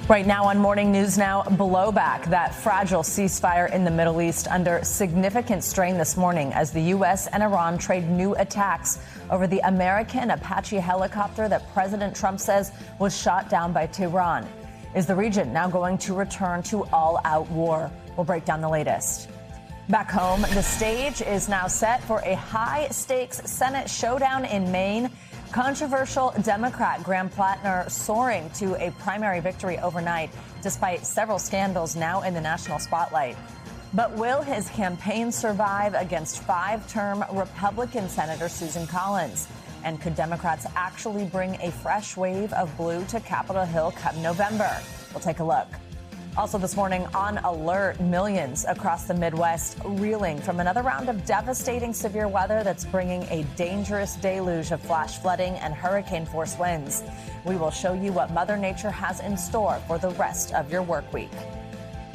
Right now on Morning News Now, blowback, that fragile ceasefire in the Middle East under significant strain this morning as the U.S. and Iran trade new attacks over the American Apache helicopter that President Trump says was shot down by Tehran. Is the region now going to return to all-out war? We'll break down the latest. Back home, the stage is now set for a high-stakes Senate showdown in Maine. Controversial Democrat Graham Platner soaring to a primary victory overnight, despite several scandals now in the national spotlight. But will his campaign survive against five-term Republican Senator Susan Collins? And could Democrats actually bring a fresh wave of blue to Capitol Hill come November? We'll take a look. Also this morning, on alert, millions across the Midwest reeling from another round of devastating severe weather that's bringing a dangerous deluge of flash flooding and hurricane-force winds. We will show you what Mother Nature has in store for the rest of your work week.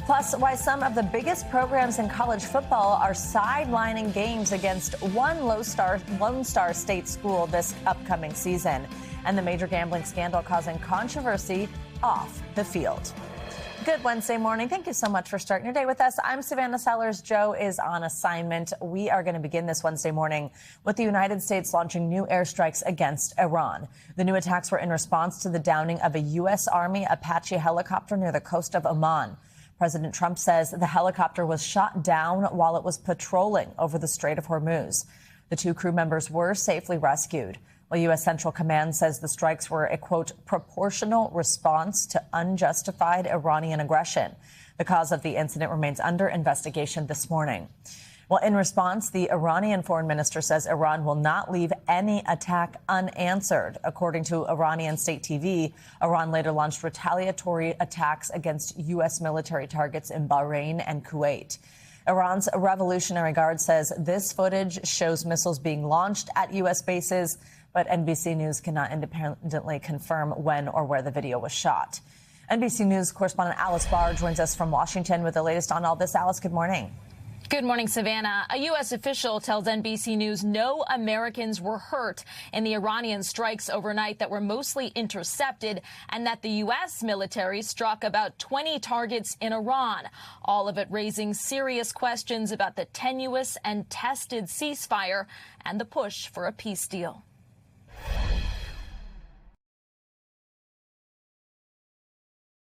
Plus, why some of the biggest programs in college football are sidelining games against one Lone Star State school this upcoming season, and the major gambling scandal causing controversy off the field. Good Wednesday morning. Thank you so much for starting your day with us. I'm Savannah Sellers. Joe is on assignment. We are going to begin this Wednesday morning with the United States launching new airstrikes against Iran. The new attacks were in response to the downing of a U.S. Army Apache helicopter near the coast of Oman. President Trump says the helicopter was shot down while it was patrolling over the Strait of Hormuz. The two crew members were safely rescued. Well, U.S. Central Command says the strikes were a, quote, proportional response to unjustified Iranian aggression. The cause of the incident remains under investigation this morning. Well, in response, the Iranian foreign minister says Iran will not leave any attack unanswered. According to Iranian state TV, Iran later launched retaliatory attacks against U.S. military targets in Bahrain and Kuwait. Iran's Revolutionary Guard says this footage shows missiles being launched at U.S. bases, but NBC News cannot independently confirm when or where the video was shot. NBC News correspondent Alice Barr joins us from Washington with the latest on all this. Alice, good morning. Good morning, Savannah. A U.S. official tells NBC News no Americans were hurt in the Iranian strikes overnight that were mostly intercepted, and that the U.S. military struck about 20 targets in Iran, all of it raising serious questions about the tenuous and tested ceasefire and the push for a peace deal.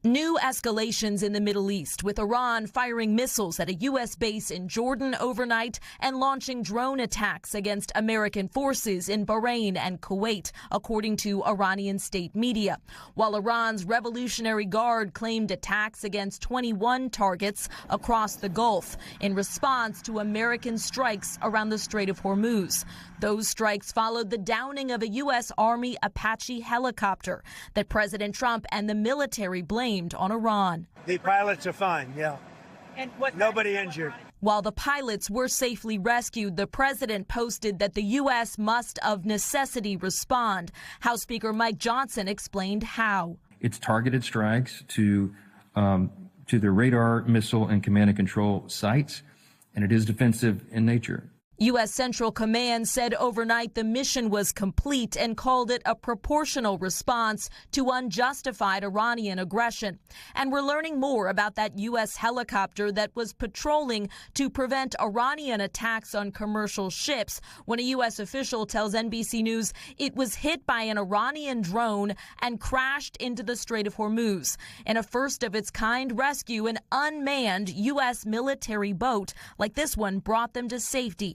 New escalations in the Middle East, with Iran firing missiles at a U.S. base in Jordan overnight and launching drone attacks against American forces in Bahrain and Kuwait, according to Iranian state media. While Iran's Revolutionary Guard claimed attacks against 21 targets across the Gulf in response to American strikes around the Strait of Hormuz. Those strikes followed the downing of a U.S. Army Apache helicopter that President Trump and the military blamed on Iran. The pilots are fine, yeah. And nobody injured. While the pilots were safely rescued, the president posted that the U.S. must of necessity respond. House Speaker Mike Johnson explained how. It's targeted strikes to the radar, missile, and command and control sites, and it is defensive in nature. U.S. Central Command said overnight the mission was complete and called it a proportional response to unjustified Iranian aggression. And we're learning more about that U.S. helicopter that was patrolling to prevent Iranian attacks on commercial ships when a U.S. official tells NBC News it was hit by an Iranian drone and crashed into the Strait of Hormuz. In a first-of-its-kind rescue, an unmanned U.S. military boat like this one brought them to safety.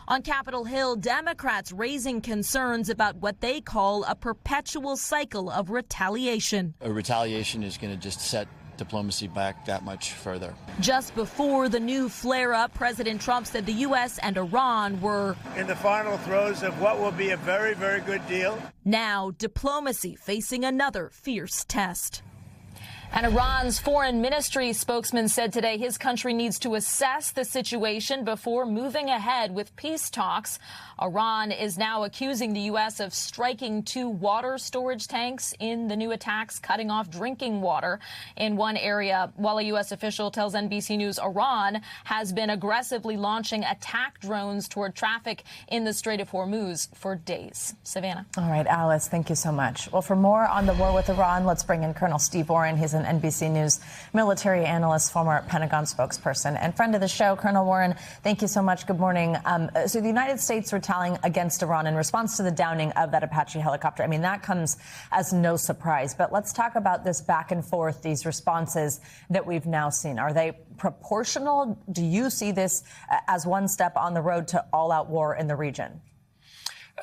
On Capitol Hill, Democrats raising concerns about what they call a perpetual cycle of retaliation. A retaliation is going to just set diplomacy back that much further. Just before the new flare-up, President Trump said the U.S. and Iran were in the final throes of what will be a very, very good deal. Now, diplomacy facing another fierce test. And Iran's foreign ministry spokesman said today his country needs to assess the situation before moving ahead with peace talks. Iran is now accusing the U.S. of striking 2 water storage tanks in the new attacks, cutting off drinking water in one area, while a U.S. official tells NBC News Iran has been aggressively launching attack drones toward traffic in the Strait of Hormuz for days. Savannah. All right, Alice, thank you so much. Well, for more on the war with Iran, let's bring in Colonel Steve Warren. He's an NBC News military analyst, former Pentagon spokesperson, and friend of the show. Colonel Warren, thank you so much. Good morning. So the United States retaliating against Iran in response to the downing of that Apache helicopter. I mean, that comes as no surprise. But let's talk about this back and forth, these responses that we've now seen. Are they proportional? Do you see this as one step on the road to all-out war in the region?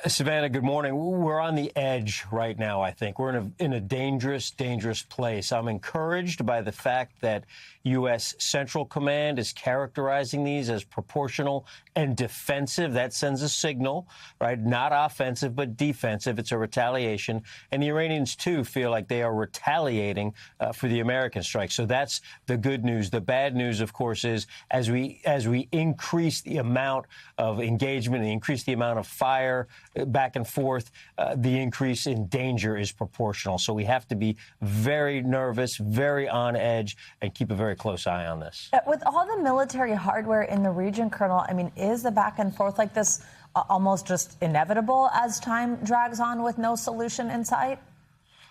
Savannah, good morning. We're on the edge right now, I think. We're in a dangerous, dangerous place. I'm encouraged by the fact that U.S. Central Command is characterizing these as proportional and defensive. That sends a signal, right? Not offensive, but defensive. It's a retaliation. And the Iranians, too, feel like they are retaliating for the American strike. So that's the good news. The bad news, of course, is as we increase the amount of engagement and increase the amount of fire back and forth, the increase in danger is proportional. So we have to be very nervous, very on edge, and keep a very close eye on this. With all the military hardware in the region, Colonel, I mean, is the back and forth like this almost just inevitable as time drags on with no solution in sight?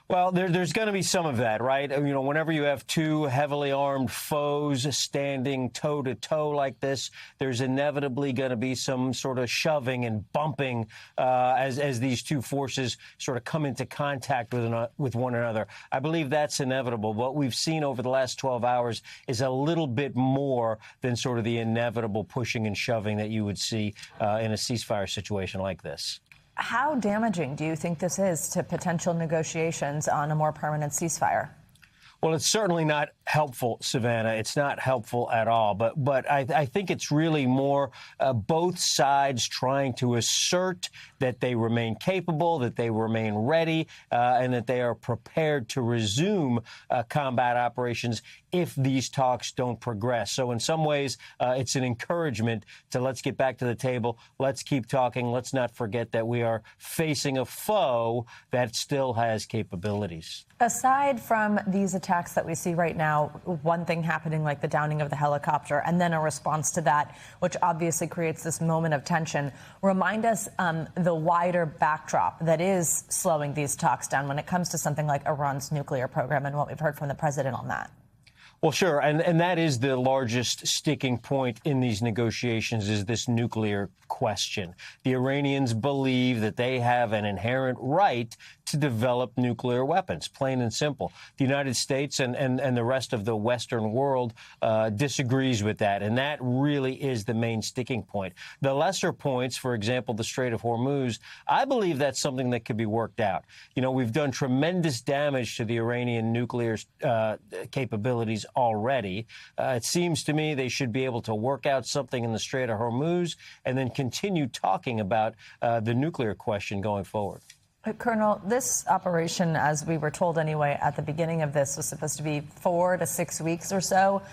Well, there's going to be some of that, right? You know, whenever you have two heavily armed foes standing toe-to-toe like this, there's inevitably going to be some sort of shoving and bumping as these two forces sort of come into contact with one another. I believe that's inevitable. What we've seen over the last 12 hours is a little bit more than sort of the inevitable pushing and shoving that you would see in a ceasefire situation like this. How damaging do you think this is to potential negotiations on a more permanent ceasefire? Well, it's certainly not helpful, Savannah. It's not helpful at all. But I think it's really more both sides trying to assert that they remain capable, that they remain ready, and that they are prepared to resume combat operations if these talks don't progress. So in some ways, it's an encouragement to let's get back to the table. Let's keep talking. Let's not forget that we are facing a foe that still has capabilities. Aside from these attacks that we see right now, one thing happening like the downing of the helicopter and then a response to that, which obviously creates this moment of tension, remind us the wider backdrop that is slowing these talks down when it comes to something like Iran's nuclear program and what we've heard from the president on that. Well, sure. And that is the largest sticking point in these negotiations is this nuclear question. The Iranians believe that they have an inherent right to develop nuclear weapons, plain and simple. The United States and the rest of the Western world disagrees with that. And that really is the main sticking point. The lesser points, for example, the Strait of Hormuz, I believe that's something that could be worked out. You know, we've done tremendous damage to the Iranian nuclear capabilities already. It seems to me they should be able to work out something in the Strait of Hormuz and then continue talking about the nuclear question going forward. Colonel, this operation, as we were told anyway at the beginning of this, was supposed to be 4 to 6 weeks or so.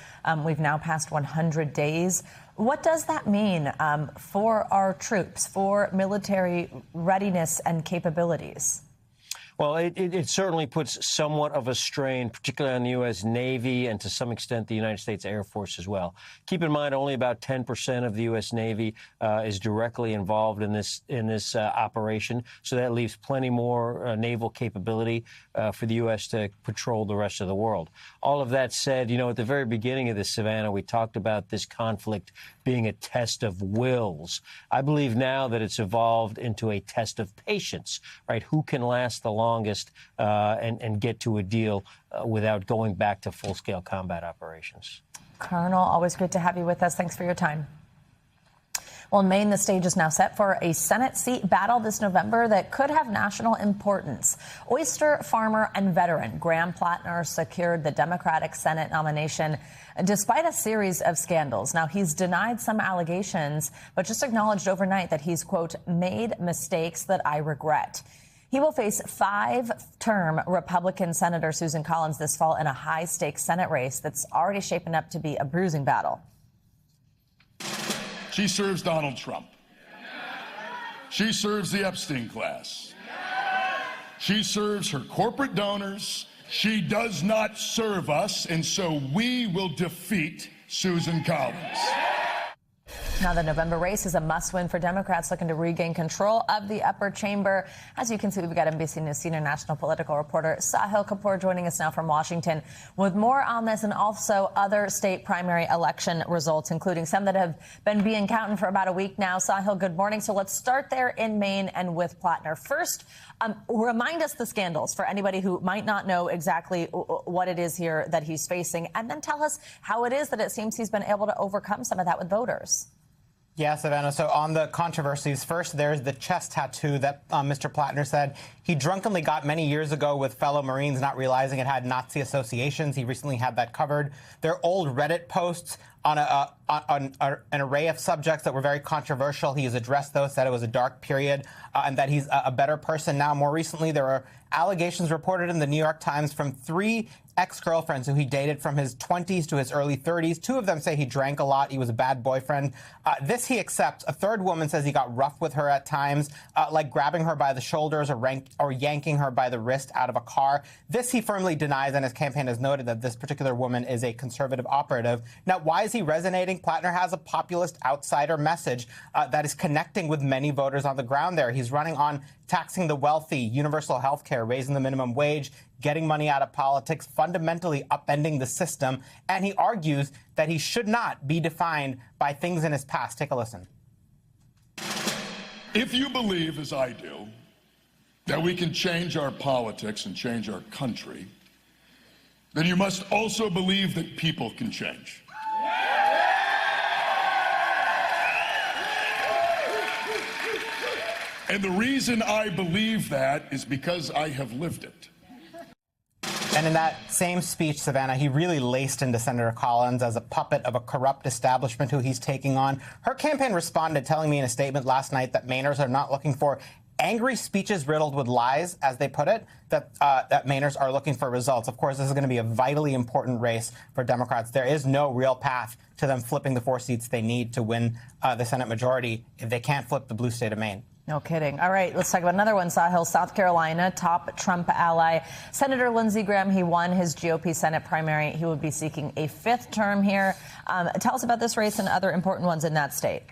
We've now passed 100 days. What does that mean for our troops, for military readiness and capabilities? Well, it certainly puts somewhat of a strain, particularly on the U.S. Navy and to some extent the United States Air Force as well. Keep in mind, only about 10% of the U.S. Navy is directly involved in this operation, so that leaves plenty more naval capability for the U.S. to patrol the rest of the world. All of that said, you know, at the very beginning of this, Savannah, we talked about this conflict being a test of wills. I believe now that it's evolved into a test of patience, right? Who can last the longest and get to a deal without going back to full-scale combat operations. Colonel, always great to have you with us. Thanks for your time. Well, in Maine, the stage is now set for a Senate seat battle this November that could have national importance. Oyster farmer and veteran Graham Platner secured the Democratic Senate nomination despite a series of scandals. Now, he's denied some allegations, but just acknowledged overnight that he's, quote, made mistakes that I regret. He will face 5-term Republican Senator Susan Collins this fall in a high-stakes Senate race that's already shaping up to be a bruising battle. She serves Donald Trump. She serves the Epstein class. She serves her corporate donors. She does not serve us, and so we will defeat Susan Collins. Now, the November race is a must-win for Democrats looking to regain control of the upper chamber. As you can see, we've got NBC News senior national political reporter Sahil Kapoor joining us now from Washington with more on this and also other state primary election results, including some that have been being counted for about a week now. Sahil, good morning. So let's start there in Maine and with Platner. First, remind us the scandals for anybody who might not know exactly what it is here that he's facing, and then tell us how it is that it seems he's been able to overcome some of that with voters. Yeah, Savannah. So on the controversies, first, there's the chest tattoo that Mr. Platner said he drunkenly got many years ago with fellow Marines, not realizing it had Nazi associations. He recently had that covered. There are old Reddit posts on an array of subjects that were very controversial. He has addressed those, said it was a dark period, and that he's a better person now. More recently, there are allegations reported in the New York Times from 3 ex-girlfriends who he dated from his 20s to his early 30s. 2 of them say he drank a lot. He was a bad boyfriend. This he accepts. A third woman says he got rough with her at times, like grabbing her by the shoulders or yanking her by the wrist out of a car. This he firmly denies, and his campaign has noted that this particular woman is a conservative operative. Now, why is he resonating? Platner has a populist outsider message that is connecting with many voters on the ground there. He's running on taxing the wealthy, universal health care, raising the minimum wage, getting money out of politics, fundamentally upending the system. And he argues that he should not be defined by things in his past. Take a listen. If you believe, as I do, that we can change our politics and change our country, then you must also believe that people can change. And the reason I believe that is because I have lived it. And in that same speech, Savannah, he really laced into Senator Collins as a puppet of a corrupt establishment who he's taking on. Her campaign responded, telling me in a statement last night that Mainers are not looking for angry speeches riddled with lies, as they put it, that Mainers are looking for results. Of course, this is going to be a vitally important race for Democrats. There is no real path to them flipping the 4 seats they need to win the Senate majority if they can't flip the blue state of Maine. No kidding. All right, let's talk about another one. Sahil, South Carolina, top Trump ally. Senator Lindsey Graham, he won his GOP Senate primary. He would be seeking a 5th term here. Tell us about this race and other important ones in that state.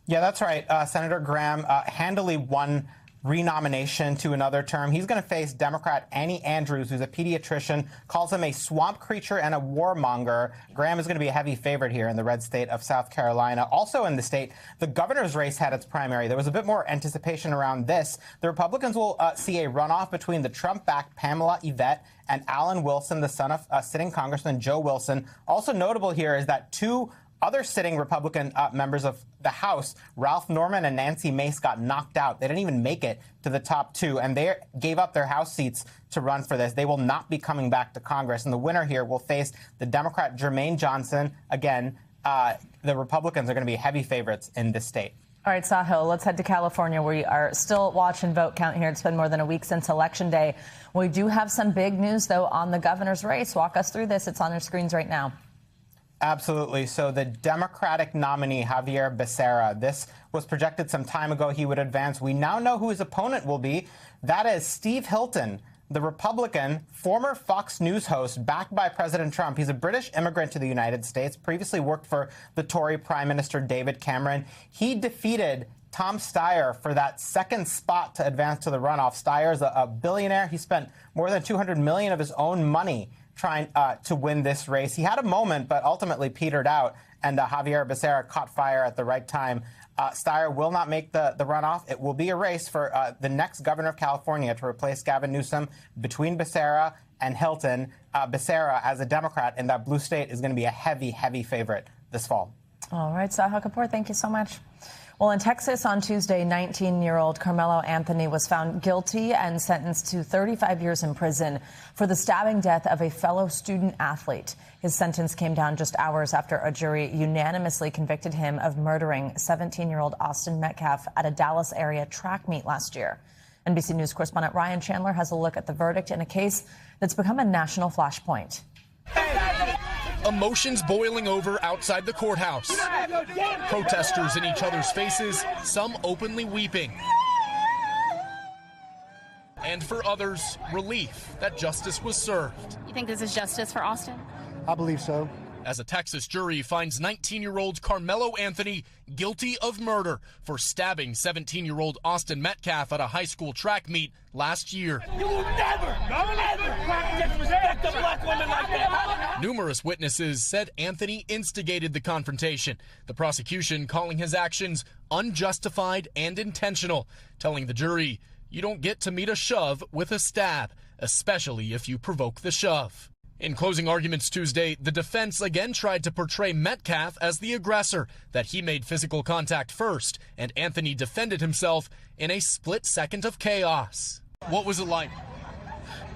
Yeah, that's right. Senator Graham handily won renomination to another term. He's going to face Democrat Annie Andrews, who's a pediatrician, calls him a swamp creature and a warmonger. Graham is going to be a heavy favorite here in the red state of South Carolina. Also in the state, the governor's race had its primary. There was a bit more anticipation around this. The Republicans will see a runoff between the Trump-backed Pamela Yvette and Alan Wilson, the son of sitting Congressman Joe Wilson. Also notable here is that 2 other sitting Republican members of the House, Ralph Norman and Nancy Mace, got knocked out. They didn't even make it to the top 2, and they gave up their House seats to run for this. They will not be coming back to Congress, and the winner here will face the Democrat Jermaine Johnson. Again, the Republicans are going to be heavy favorites in this state. All right, Sahil, let's head to California. We are still watching vote count here. It's been more than a week since Election Day. We do have some big news, though, on the governor's race. Walk us through this. It's on your screens right now. Absolutely. So the Democratic nominee, Javier Becerra, this was projected some time ago he would advance. We now know who his opponent will be. That is Steve Hilton, the Republican, former Fox News host, backed by President Trump. He's a British immigrant to the United States, previously worked for the Tory Prime Minister David Cameron. He defeated Tom Steyer for that 2nd spot to advance to the runoff. Steyer's a billionaire. He spent more than $200 million of his own money trying to win this race. He had a moment, but ultimately petered out, and Javier Becerra caught fire at the right time. Steyer will not make the runoff. It will be a race for the next governor of California to replace Gavin Newsom between Becerra and Hilton. Becerra, as a Democrat in that blue state, is going to be a heavy, heavy favorite this fall. All right, Sahil Kapoor, thank you so much. Well, in Texas on Tuesday, 19-year-old Carmelo Anthony was found guilty and sentenced to 35 years in prison for the stabbing death of a fellow student athlete. His sentence came down just hours after a jury unanimously convicted him of murdering 17-year-old Austin Metcalf at a Dallas area track meet last year. NBC News correspondent Ryan Chandler has a look at the verdict in a case that's become a national flashpoint. Emotions boiling over outside the courthouse. Protesters in each other's faces, some openly weeping. And for others, relief that justice was served. You think this is justice for Austin? I believe so. as a Texas jury finds 19-year-old Carmelo Anthony guilty of murder for stabbing 17-year-old Austin Metcalf at a high school track meet last year. You will never, ever disrespect a black woman like that. Numerous witnesses said Anthony instigated the confrontation, the prosecution calling his actions unjustified and intentional, telling the jury, you don't get to meet a shove with a stab, especially if you provoke the shove. In closing arguments Tuesday, the defense again tried to portray Metcalf as the aggressor, that he made physical contact first, and Anthony defended himself in a split second of chaos. What was it like?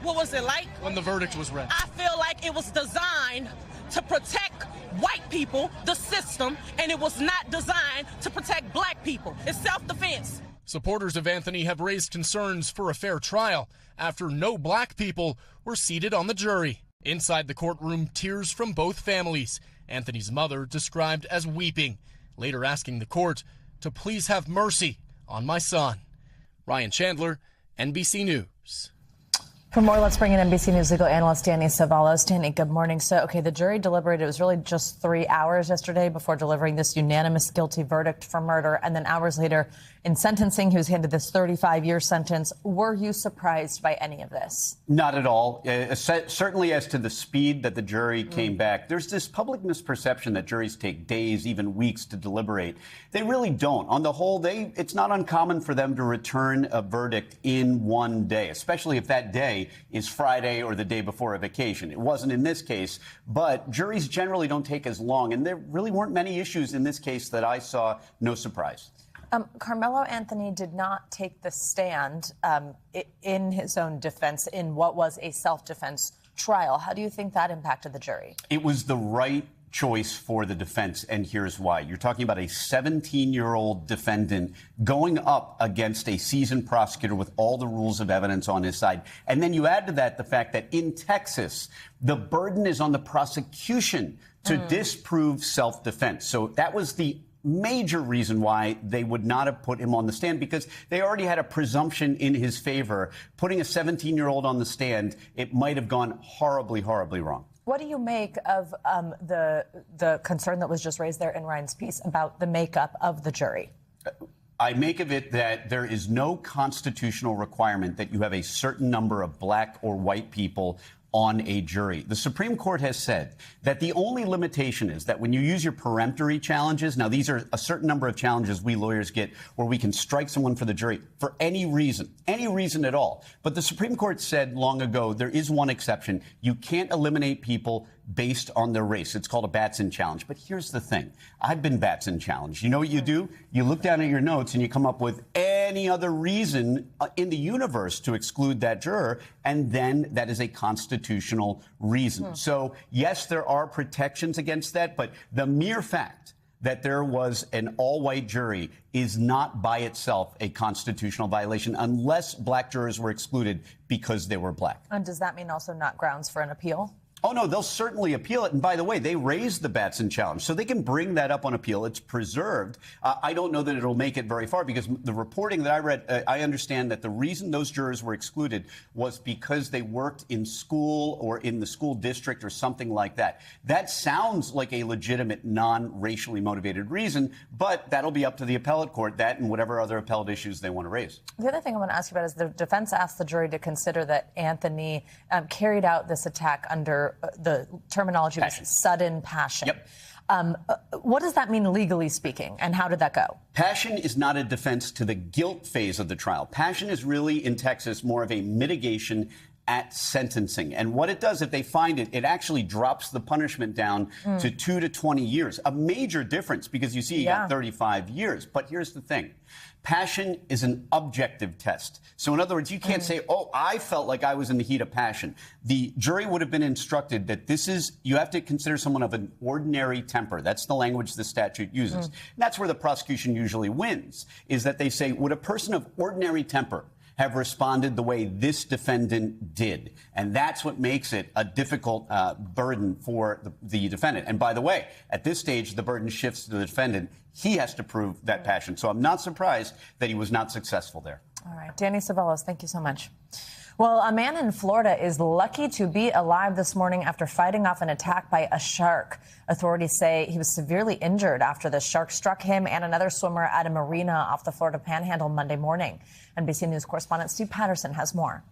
What was it like? When the verdict was read. I feel like it was designed to protect white people, the system, and it was not designed to protect black people. It's self-defense. Supporters of Anthony have raised concerns for a fair trial after no black people were seated on the jury. Inside the courtroom, tears from both families. Anthony's mother described as weeping, later asking the court to please have mercy on my son. Ryan Chandler, NBC News. For more, let's bring in NBC News legal analyst Danny Savalos. Danny, good morning. So, the jury deliberated. It was really just 3 hours yesterday before delivering this unanimous guilty verdict for murder. And then hours later in sentencing, he was handed this 35-year sentence. Were you surprised by any of this? Not at all. Certainly as to the speed that the jury came back. There's this public misperception that juries take days, even weeks to deliberate. They really don't. On the whole, it's not uncommon for them to return a verdict in one day, especially if that day is Friday or the day before a vacation. It wasn't in this case, but juries generally don't take as long. And there really weren't many issues in this case that I saw. No surprise. Carmelo Anthony did not take the stand in his own defense in what was a self-defense trial. How do you think that impacted the jury? It was the right choice for the defense, and here's why. You're talking about a 17-year-old defendant going up against a seasoned prosecutor with all the rules of evidence on his side. And then you add to that the fact that in Texas, the burden is on the prosecution to disprove self-defense. So that was the major reason why they would not have put him on the stand, because they already had a presumption in his favor. Putting a 17-year-old on the stand, it might have gone horribly, horribly wrong. What do you make of the concern that was just raised there in Ryan's piece about the makeup of the jury? I make of it that there is no constitutional requirement that you have a certain number of black or white people on a jury. The Supreme Court has said that the only limitation is that when you use your peremptory challenges, now these are a certain number of challenges we lawyers get where we can strike someone for the jury for any reason at all. But the Supreme Court said long ago there is one exception. You can't eliminate people based on their race. It's called a Batson challenge. But here's the thing. I've been Batson challenged. You know what you do? You look down at your notes and you come up with any other reason in the universe to exclude that juror, and then that is a constitutional reason. So, yes, there are protections against that, but the mere fact that there was an all-white jury is not by itself a constitutional violation unless black jurors were excluded because they were black. And does that mean also not grounds for an appeal? Oh, no, they'll certainly appeal it. And by the way, they raised the Batson challenge, so they can bring that up on appeal. It's preserved. I don't know that it'll make it very far, because the reporting that I read, I understand that the reason those jurors were excluded was because they worked in school or in the school district or something like that. That sounds like a legitimate, non-racially motivated reason, but that'll be up to the appellate court, that and whatever other appellate issues they want to raise. The other thing I want to ask you about is the defense asked the jury to consider that Anthony carried out this attack under the terminology was sudden passion. Yep. What does that mean legally speaking, and how did that go? Passion is not a defense to the guilt phase of the trial. Passion is really, in Texas, more of a mitigation at sentencing. And what it does, if they find it, it actually drops the punishment down to 2 to 20 years. A major difference, because you see he got 35 years. But here's the thing. Passion is an objective test. So in other words, you can't say, oh, I felt like I was in the heat of passion. The jury would have been instructed that you have to consider someone of an ordinary temper. That's the language the statute uses. And that's where the prosecution usually wins, is that they say, would a person of ordinary temper have responded the way this defendant did? And that's what makes it a difficult burden for the defendant. And by the way, at this stage, the burden shifts to the defendant. He has to prove that passion. So I'm not surprised that he was not successful there. All right. Danny Ceballos, thank you so much. Well, a man in Florida is lucky to be alive this morning after fighting off an attack by a shark. Authorities say he was severely injured after the shark struck him and another swimmer at a marina off the Florida Panhandle Monday morning. NBC News correspondent Steve Patterson has more.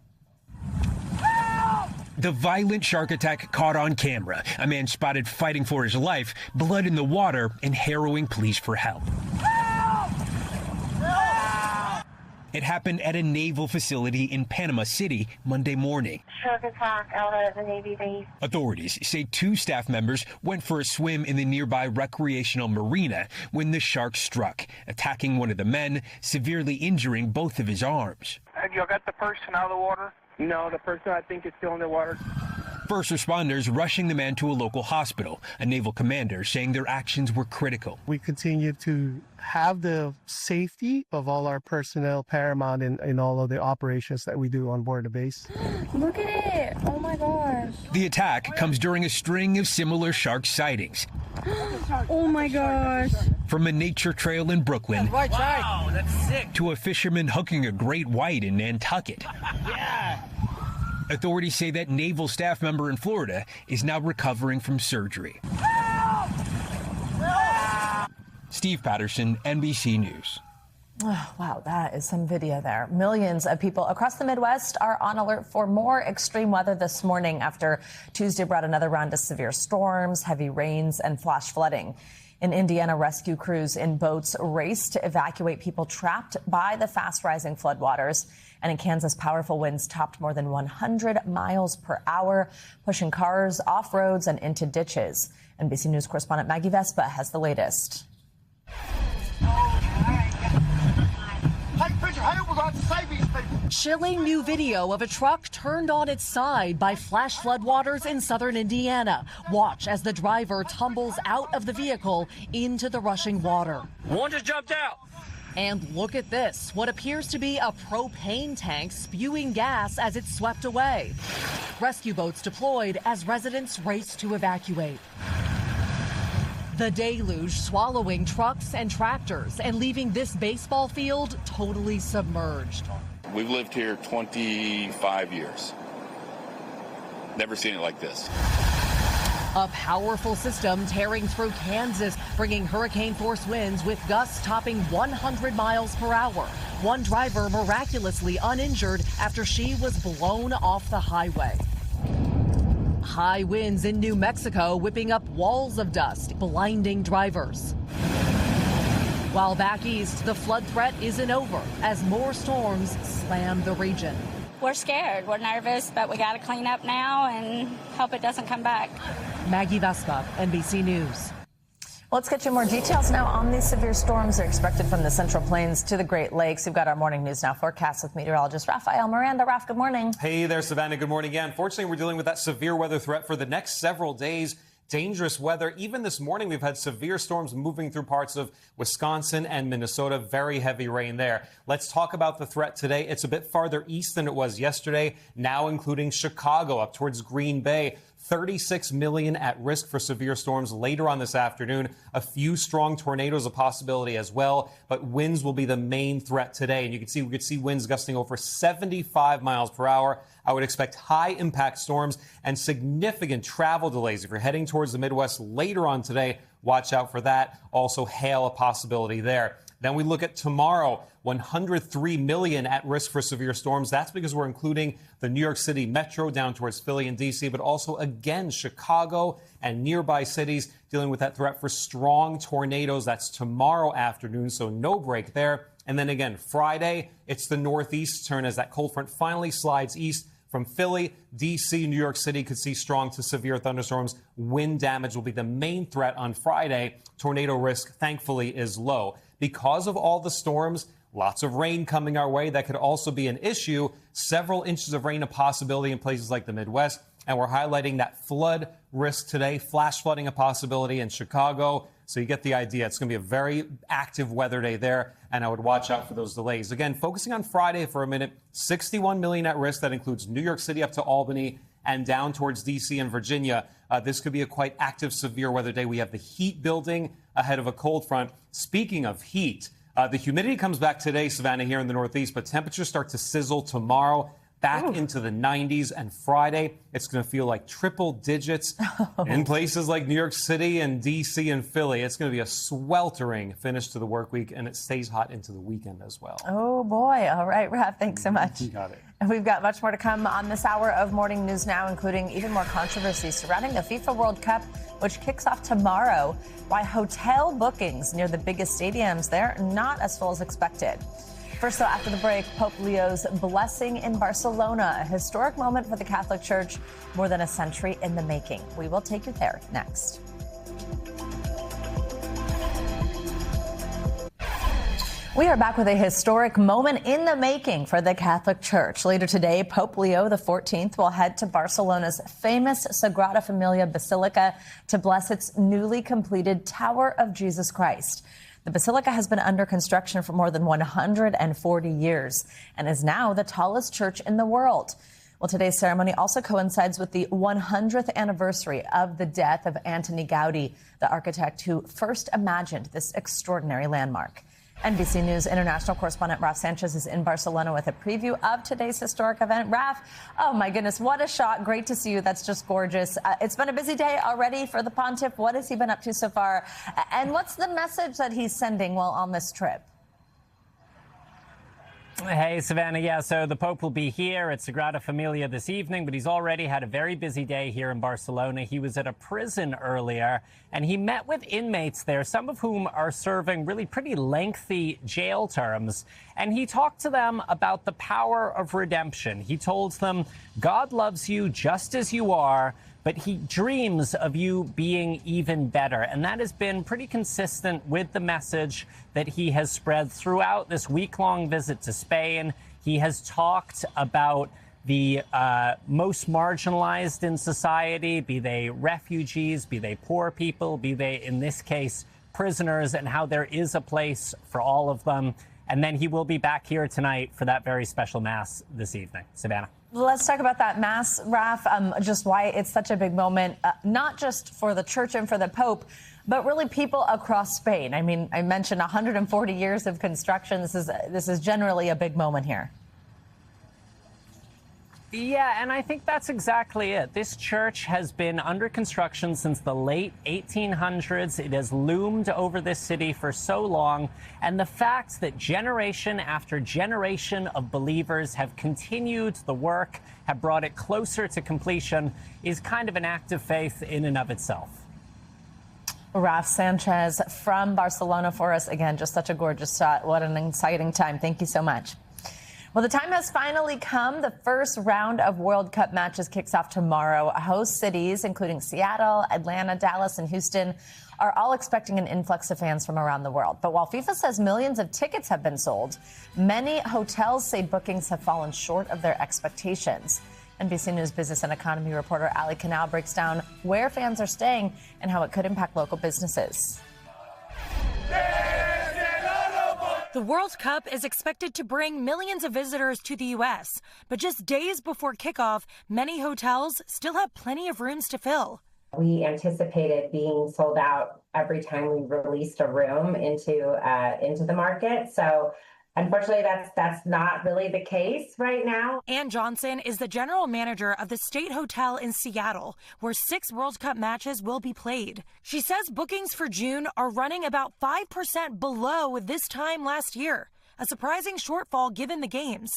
The violent shark attack caught on camera. A man spotted fighting for his life, blood in the water, and harrowing pleas for help. It happened at a naval facility in Panama City Monday morning. Shark attack out at the Navy base. Authorities say 2 staff members went for a swim in the nearby recreational marina when the shark struck, attacking one of the men, severely injuring both of his arms. Have you got the person out of the water? No, the person I think is still in the water. First responders rushing the man to a local hospital, a naval commander saying their actions were critical. We continue to have the safety of all our personnel paramount in all of the operations that we do on board the base. Look at it. Oh my gosh. The attack comes during a string of similar shark sightings. Oh my gosh. From a nature trail in Brooklyn Wow, that's sick. to a fisherman hooking a great white in Nantucket. Yeah. Authorities say that naval staff member in Florida is now recovering from surgery. Steve Patterson, NBC News. Oh, wow, that is some video there. Millions of people across the Midwest are on alert for more extreme weather this morning after Tuesday brought another round of severe storms, heavy rains, and flash flooding. In Indiana, rescue crews in boats raced to evacuate people trapped by the fast-rising floodwaters. And in Kansas, powerful winds topped more than 100 miles per hour, pushing cars off roads and into ditches. NBC News correspondent Maggie Vespa has the latest. Chilling new video of a truck turned on its side by flash floodwaters in southern Indiana. Watch as the driver tumbles out of the vehicle into the rushing water. One just jumped out. And look at this, what appears to be a propane tank spewing gas as it's swept away. Rescue boats deployed as residents race to evacuate. The deluge swallowing trucks and tractors and leaving this baseball field totally submerged. We've lived here 25 years. Never seen it like this. A powerful system tearing through Kansas, bringing hurricane-force winds with gusts topping 100 miles per hour. One driver miraculously uninjured after she was blown off the highway. High winds in New Mexico whipping up walls of dust, blinding drivers. While back east, the flood threat isn't over as more storms slam the region. We're scared. We're nervous, but we got to clean up now and hope it doesn't come back. Maggie Vespa, NBC News. Let's get you more details now on these severe storms that are expected from the Central Plains to the Great Lakes. We've got our Morning News Now forecast with meteorologist Rafael Miranda. Raf, good morning. Hey there, Savannah. Good morning again. Fortunately, we're dealing with that severe weather threat for the next several days. Dangerous weather. Even this morning, we've had severe storms moving through parts of Wisconsin and Minnesota. Very heavy rain there. Let's talk about the threat today. It's a bit farther east than it was yesterday, now including Chicago up towards Green Bay. 36 million at risk for severe storms later on this afternoon. A few strong tornadoes a possibility as well, but winds will be the main threat today. And you can see we could see winds gusting over 75 miles per hour. I would expect high impact storms and significant travel delays. If you're heading towards the Midwest later on today, watch out for that. Also hail a possibility there. Then we look at tomorrow, 103 million at risk for severe storms. That's because we're including the New York City metro down towards Philly and D.C., but also, again, Chicago and nearby cities dealing with that threat for strong tornadoes. That's tomorrow afternoon, so no break there. And then again, Friday, it's the northeast turn as that cold front finally slides east. From Philly, D.C., New York City could see strong to severe thunderstorms. Wind damage will be the main threat on Friday. Tornado risk, thankfully, is low. Because of all the storms, lots of rain coming our way. That could also be an issue. Several inches of rain a possibility in places like the Midwest. And we're highlighting that flood risk today. Flash flooding a possibility in Chicago. So you get the idea. It's going to be a very active weather day there. And I would watch out for those delays. Again, focusing on Friday for a minute, 61 million at risk. That includes New York City up to Albany and down towards D.C. and Virginia. This could be a quite active, severe weather day. We have the heat building ahead of a cold front. Speaking of heat, The humidity comes back today, Savannah, here in the Northeast, but temperatures start to sizzle tomorrow. Back into the 90s, and Friday, it's going to feel like triple digits in places like New York City and D.C. and Philly. It's going to be a sweltering finish to the work week, and it stays hot into the weekend as well. Oh, boy. All right, Raph, thanks so much. You got it. And we've got much more to come on this hour of Morning News Now, including even more controversy surrounding the FIFA World Cup, which kicks off tomorrow, why hotel bookings near the biggest stadiums, they're not as full as expected. First, though, after the break, Pope Leo's blessing in Barcelona, a historic moment for the Catholic Church, more than a century in the making. We will take you there next. We are back with a historic moment in the making for the Catholic Church. Later today, Pope Leo XIV will head to Barcelona's famous Sagrada Familia Basilica to bless its newly completed Tower of Jesus Christ. The basilica has been under construction for more than 140 years and is now the tallest church in the world. Well, today's ceremony also coincides with the 100th anniversary of the death of Antoni Gaudí, the architect who first imagined this extraordinary landmark. NBC News international correspondent Raf Sanchez is in Barcelona with a preview of today's historic event. Raf, oh my goodness, what a shot. Great to see you. That's just gorgeous. It's been a busy day already for the Pontiff. What has he been up to so far? And what's the message that he's sending while on this trip? Hey, Savannah. Yeah, so the Pope will be here at Sagrada Familia this evening, but he's already had a very busy day here in Barcelona. He was at a prison earlier, and he met with inmates there, some of whom are serving really pretty lengthy jail terms. And he talked to them about the power of redemption. He told them, God loves you just as you are, but he dreams of you being even better. And that has been pretty consistent with the message that he has spread throughout this week-long visit to Spain. He has talked about the most marginalized in society, be they refugees, be they poor people, be they, in this case, prisoners, and how there is a place for all of them. And then he will be back here tonight for that very special Mass this evening. Savannah. Let's talk about that Mass, Raf, just why it's such a big moment, not just for the Church and for the Pope, but really people across Spain. I mean, I mentioned 140 years of construction. This is generally a big moment here. Yeah, and I think that's exactly it. This church has been under construction since the late 1800s. It has loomed over this city for so long. And the fact that generation after generation of believers have continued the work, have brought it closer to completion, is kind of an act of faith in and of itself. Raf Sanchez from Barcelona for us. Again, just such a gorgeous shot. What an exciting time. Thank you so much. Well, the time has finally come. The first round of World Cup matches kicks off tomorrow. Host cities, including Seattle, Atlanta, Dallas, and Houston, are all expecting an influx of fans from around the world. But while FIFA says millions of tickets have been sold, many hotels say bookings have fallen short of their expectations. NBC News business and economy reporter Ali Canal breaks down where fans are staying and how it could impact local businesses. The World Cup is expected to bring millions of visitors to the U.S., but just days before kickoff, many hotels still have plenty of rooms to fill. We anticipated being sold out every time we released a room into the market. So unfortunately, that's not really the case right now. Ann Johnson is the general manager of the State Hotel in Seattle, where 6 World Cup matches will be played. She says bookings for June are running about 5% below this time last year, a surprising shortfall given the games.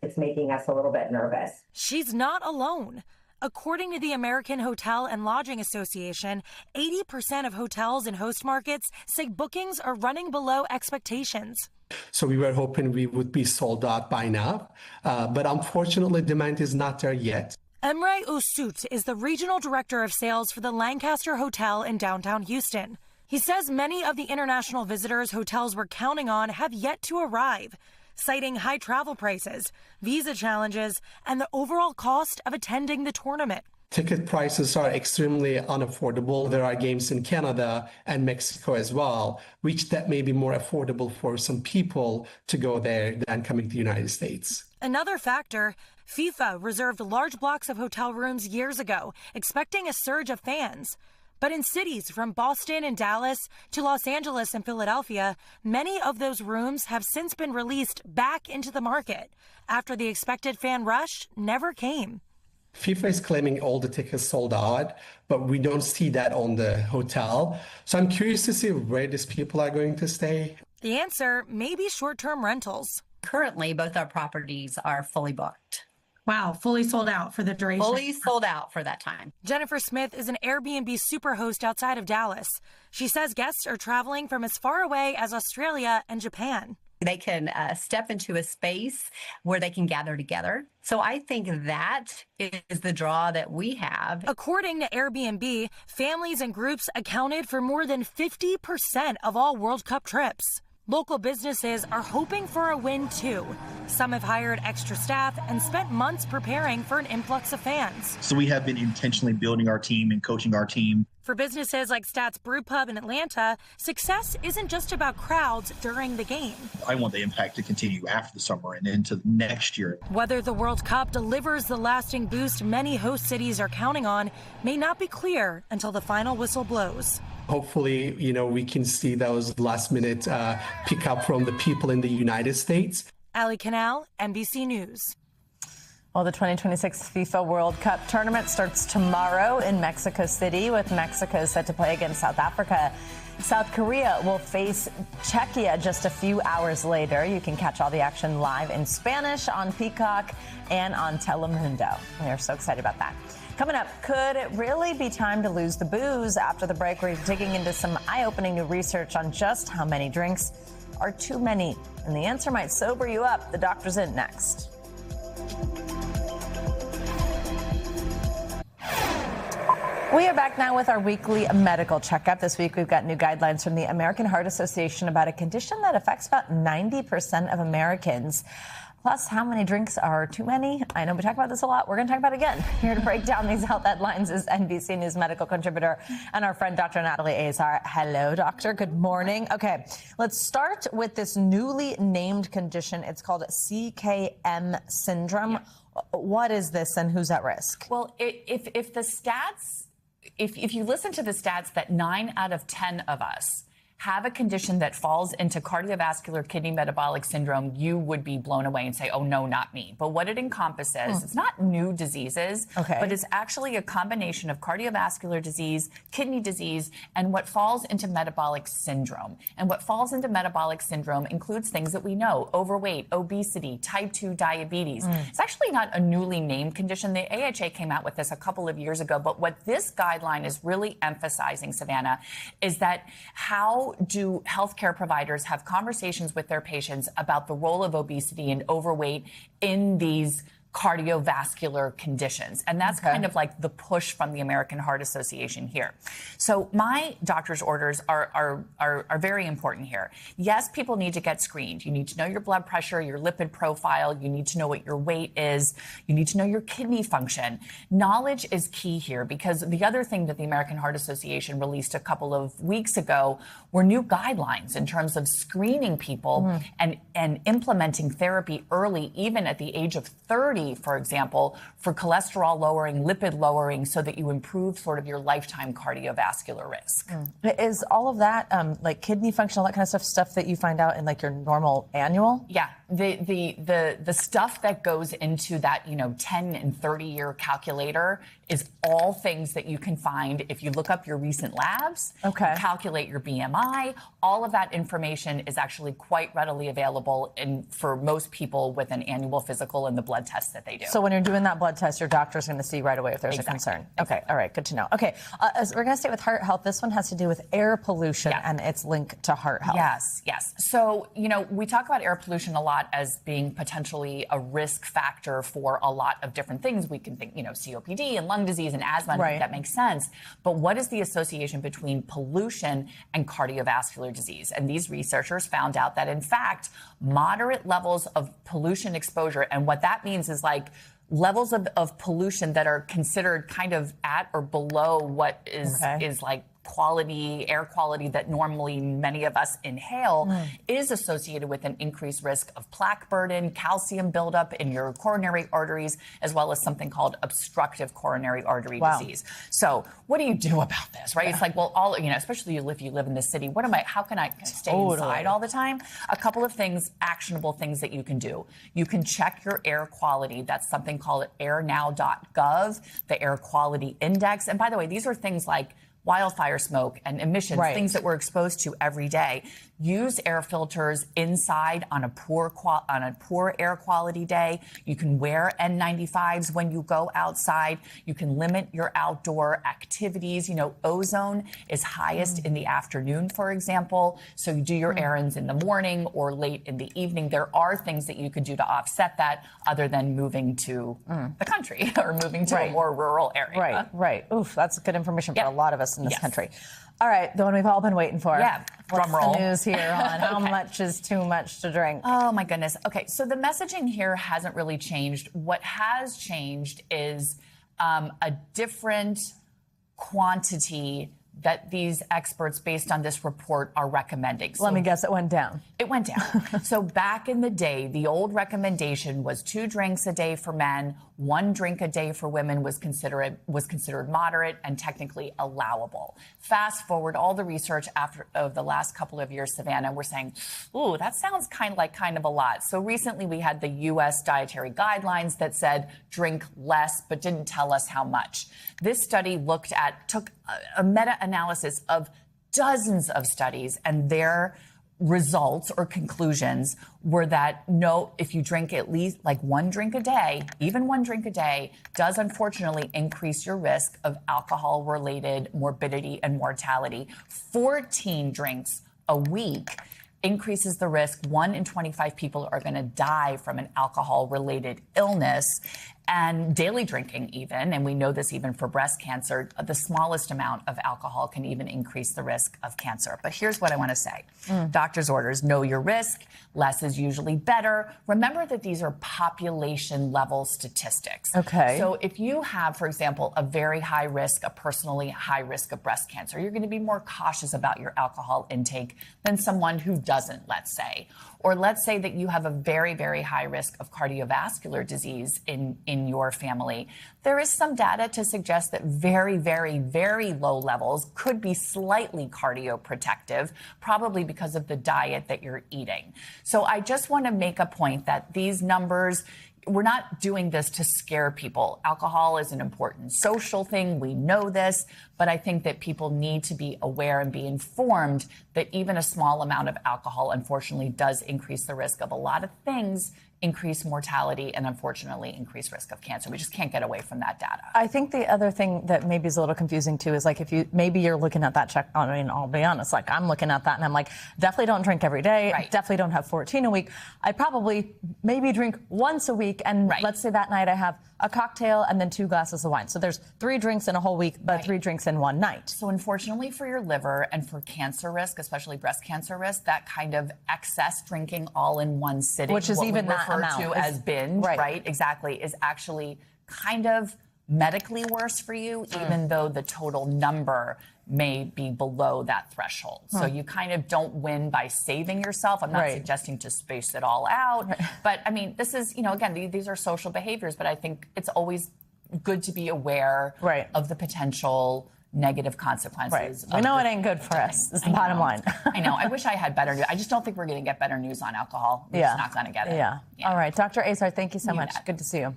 It's making us a little bit nervous. She's not alone. According to the American Hotel and Lodging Association, 80% of hotels in host markets say bookings are running below expectations. So we were hoping we would be sold out by now, but unfortunately demand is not there yet. Emre Usut is the regional director of sales for the Lancaster Hotel in downtown Houston. He says many of the international visitors hotels were counting on have yet to arrive, citing high travel prices, visa challenges, and the overall cost of attending the tournament. Ticket prices are extremely unaffordable. There are games in Canada and Mexico as well, which that may be more affordable for some people to go there than coming to the United States. Another factor, FIFA reserved large blocks of hotel rooms years ago, expecting a surge of fans. But in cities from Boston and Dallas to Los Angeles and Philadelphia, many of those rooms have since been released back into the market after the expected fan rush never came. FIFA is claiming all the tickets sold out, but we don't see that on the hotel. So I'm curious to see where these people are going to stay. The answer may be short-term rentals. Currently, both our properties are fully booked. Wow, fully sold out for the duration. Fully sold out for that time. Jennifer Smith is an Airbnb superhost outside of Dallas. She says guests are traveling from as far away as Australia and Japan. They can step into a space where they can gather together. So I think that is the draw that we have. According to Airbnb, families and groups accounted for more than 50% of all World Cup trips. Local businesses are hoping for a win, too. Some have hired extra staff and spent months preparing for an influx of fans. So we have been intentionally building our team and coaching our team. For businesses like Stats Brewpub in Atlanta, success isn't just about crowds during the game. I want the impact to continue after the summer and into next year. Whether the World Cup delivers the lasting boost many host cities are counting on may not be clear until the final whistle blows. Hopefully, we can see those last-minute pickup from the people in the United States. Ali Canal, NBC News. Well, the 2026 FIFA World Cup tournament starts tomorrow in Mexico City, with Mexico set to play against South Africa. South Korea will face Czechia just a few hours later. You can catch all the action live in Spanish on Peacock and on Telemundo. We are so excited about that. Coming up, could it really be time to lose the booze? After the break, we're digging into some eye-opening new research on just how many drinks are too many. And the answer might sober you up. The doctor's in next. We are back now with our weekly medical checkup. This week, we've got new guidelines from the American Heart Association about a condition that affects about 90% of Americans. Plus, how many drinks are too many? I know we talk about this a lot. We're going to talk about it again. Here to break down these health headlines is NBC News medical contributor and our friend Dr. Natalie Azar. Hello, doctor. Good morning. Okay, let's start with this newly named condition. It's called CKM syndrome. Yeah. What is this and who's at risk? Well, if the stats, if you listen to the stats that 9 out of 10 of us have a condition that falls into cardiovascular kidney metabolic syndrome, you would be blown away and say, oh, no, not me. But what it encompasses, it's not new diseases, but it's actually a combination of cardiovascular disease, kidney disease, and what falls into metabolic syndrome. And what falls into metabolic syndrome includes things that we know: overweight, obesity, type 2 diabetes. It's actually not a newly named condition. The AHA came out with this a couple of years ago. But what this guideline is really emphasizing, Savannah, is that how do healthcare providers have conversations with their patients about the role of obesity and overweight in these cardiovascular conditions. And that's kind of like the push from the American Heart Association here. So my doctor's orders are very important here. Yes, people need to get screened. You need to know your blood pressure, your lipid profile. You need to know what your weight is. You need to know your kidney function. Knowledge is key here, because the other thing that the American Heart Association released a couple of weeks ago were new guidelines in terms of screening people and implementing therapy early, even at the age of 30, for example, for cholesterol lowering, lipid lowering, so that you improve sort of your lifetime cardiovascular risk. Is all of that, like kidney function, all that kind of stuff that you find out in like your normal annual? Yeah, the stuff that goes into that, 10 and 30 year calculator is all things that you can find if you look up your recent labs, calculate your BMI. All of that information is actually quite readily available for most people with an annual physical and the blood tests that they do. So when you're doing that blood test, your doctor's going to see right away if there's a concern. Okay, all right, good to know. Okay, we're going to stay with heart health. This one has to do with air pollution and its link to heart health. Yes. So, we talk about air pollution a lot as being potentially a risk factor for a lot of different things. We can think, COPD and lung disease and asthma, and I think that makes sense. But what is the association between pollution and cardiovascular disease? And these researchers found out that, in fact, moderate levels of pollution exposure, and what that means is like levels of pollution that are considered kind of at or below what is like quality, air quality that normally many of us inhale is associated with an increased risk of plaque burden, calcium buildup in your coronary arteries, as well as something called obstructive coronary artery disease. So what do you do about this, right? It's like, well, especially if you live in the city, how can I stay inside all the time? A couple of things, actionable things that you can do. You can check your air quality. That's something called airnow.gov, the air quality index. And by the way, these are things like wildfire smoke and emissions, things that we're exposed to every day. Use air filters inside on a poor air quality day. You can wear N95s when you go outside. You can limit your outdoor activities. Ozone is highest in the afternoon, for example. So you do your errands in the morning or late in the evening. There are things that you could do to offset that other than moving to the country or moving to a more rural area. Right. Oof, that's good information for a lot of us in this country. All right, the one we've all been waiting for. What's Drum roll. the news here on how much is too much to drink? Oh, my goodness. Okay, so the messaging here hasn't really changed. What has changed is a different quantity that these experts, based on this report, are recommending. Let me guess, it went down. It went down. So back in the day, the old recommendation was 2 drinks a day for men, 1 drink a day for women was considered moderate and technically allowable. Fast forward all the research of the last couple of years, Savannah, we're saying, ooh, that sounds kind of a lot. So recently we had the U.S. dietary guidelines that said drink less, but didn't tell us how much. This study took a meta-analysis of dozens of studies, and their results or conclusions were that if you drink at least 1 drink a day, even 1 drink a day, does unfortunately increase your risk of alcohol-related morbidity and mortality. 14 drinks a week increases the risk. 1 in 25 people are going to die from an alcohol-related illness. And daily drinking even, and we know this even for breast cancer, the smallest amount of alcohol can even increase the risk of cancer. But here's what I want to say. Doctor's orders, know your risk. Less is usually better. Remember that these are population level statistics. Okay. So if you have, for example, a very high risk, a personally high risk of breast cancer, you're going to be more cautious about your alcohol intake than someone who doesn't, let's say. Or let's say that you have a very, very high risk of cardiovascular disease in your family. There is some data to suggest that very, very, very low levels could be slightly cardioprotective, probably because of the diet that you're eating. So I just want to make a point that these numbers, we're not doing this to scare people. Alcohol is an important social thing. We know this, but I think that people need to be aware and be informed that even a small amount of alcohol, unfortunately, does increase the risk of a lot of things, increase mortality, and unfortunately increase risk of cancer. We just can't get away from that data. I think the other thing that maybe is a little confusing too is if you're looking at that check, I'll be honest, I'm looking at that and I'm definitely don't drink every day. Right. Definitely don't have 14 a week. I probably maybe drink once a week. And let's say that night I have a cocktail and then 2 glasses of wine. So there's 3 drinks in a whole week, but 3 drinks in one night. So unfortunately for your liver and for cancer risk, especially breast cancer risk, that kind of excess drinking all in one sitting, which is even that amount, to as binge, right? Exactly, is actually kind of medically worse for you, even though the total number may be below that threshold. So you kind of don't win by saving yourself. I'm not suggesting to space it all out. But I mean, this is, again, these are social behaviors, but I think it's always good to be aware of the potential negative consequences. We know it ain't good for us, is the bottom line. I know. I wish I had better news. I just don't think we're going to get better news on alcohol. We're just not going to get it. Yeah. All right. Dr. Azar, thank you so much. Good to see you.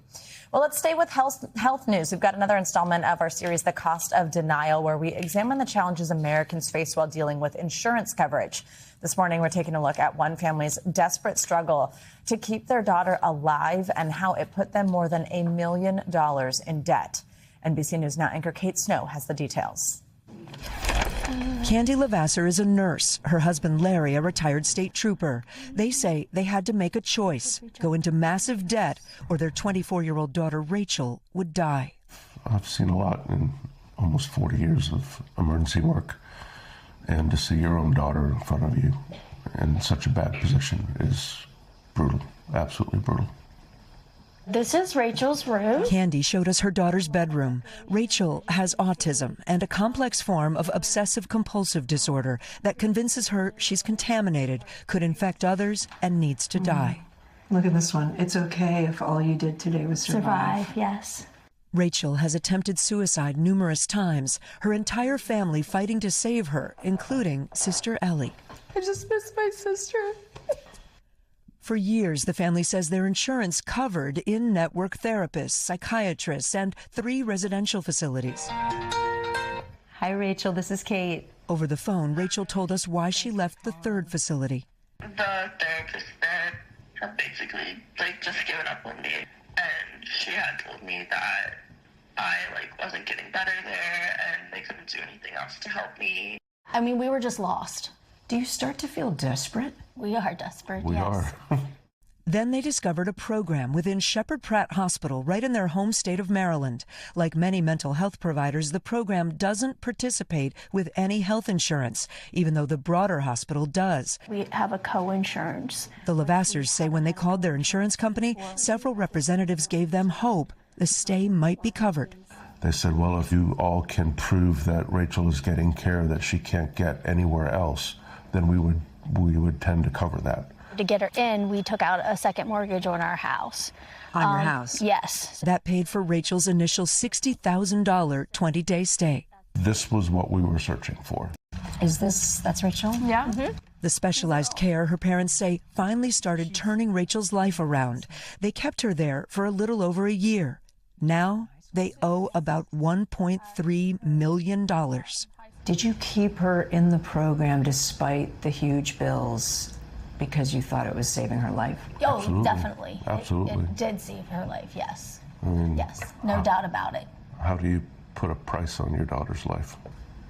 Well, let's stay with health news. We've got another installment of our series, The Cost of Denial, where we examine the challenges Americans face while dealing with insurance coverage. This morning, we're taking a look at one family's desperate struggle to keep their daughter alive and how it put them more than $1 million in debt. NBC News Now anchor Kate Snow has the details. Candy Lavasser is a nurse. Her husband, Larry, a retired state trooper. They say they had to make a choice, go into massive debt, or their 24-year-old daughter, Rachel, would die. I've seen a lot in almost 40 years of emergency work, and to see your own daughter in front of you in such a bad position is brutal, absolutely brutal. This is Rachel's room. Candy showed us her daughter's bedroom. Rachel has autism and a complex form of obsessive-compulsive disorder that convinces her she's contaminated, could infect others, and needs to die. Look at this one. It's okay if all you did today was survive. Yes. Rachel has attempted suicide numerous times, her entire family fighting to save her, including Sister Ellie. I just miss my sister. For years, the family says their insurance covered in-network therapists, psychiatrists, and 3 residential facilities. Hi, Rachel. This is Kate. Over the phone, Rachel told us why she left the 3rd facility. The therapist there had basically just given up on me, and she had told me that I wasn't getting better there, and they couldn't do anything else to help me. I mean, we were just lost. Do you start to feel desperate? We are desperate, We yes. are. Then they discovered a program within Shepherd Pratt Hospital right in their home state of Maryland. Like many mental health providers, the program doesn't participate with any health insurance, even though the broader hospital does. We have a co-insurance. The Levasseurs say when they called their insurance company, several representatives gave them hope the stay might be covered. They said, well, if you all can prove that Rachel is getting care that she can't get anywhere else, then we would tend to cover that. To get her in, we took out a second mortgage on our house. On your house? Yes. That paid for Rachel's initial $60,000 20-day stay. This was what we were searching for. That's Rachel? Yeah. Mm-hmm. The specialized care, her parents say, finally started turning Rachel's life around. They kept her there for a little over a year. Now they owe about $1.3 million. Did you keep her in the program despite the huge bills because you thought it was saving her life? Oh, Absolutely. definitely. Absolutely. It did save her life, yes. I mean, Yes, no doubt about it. how do you put a price on your daughter's life?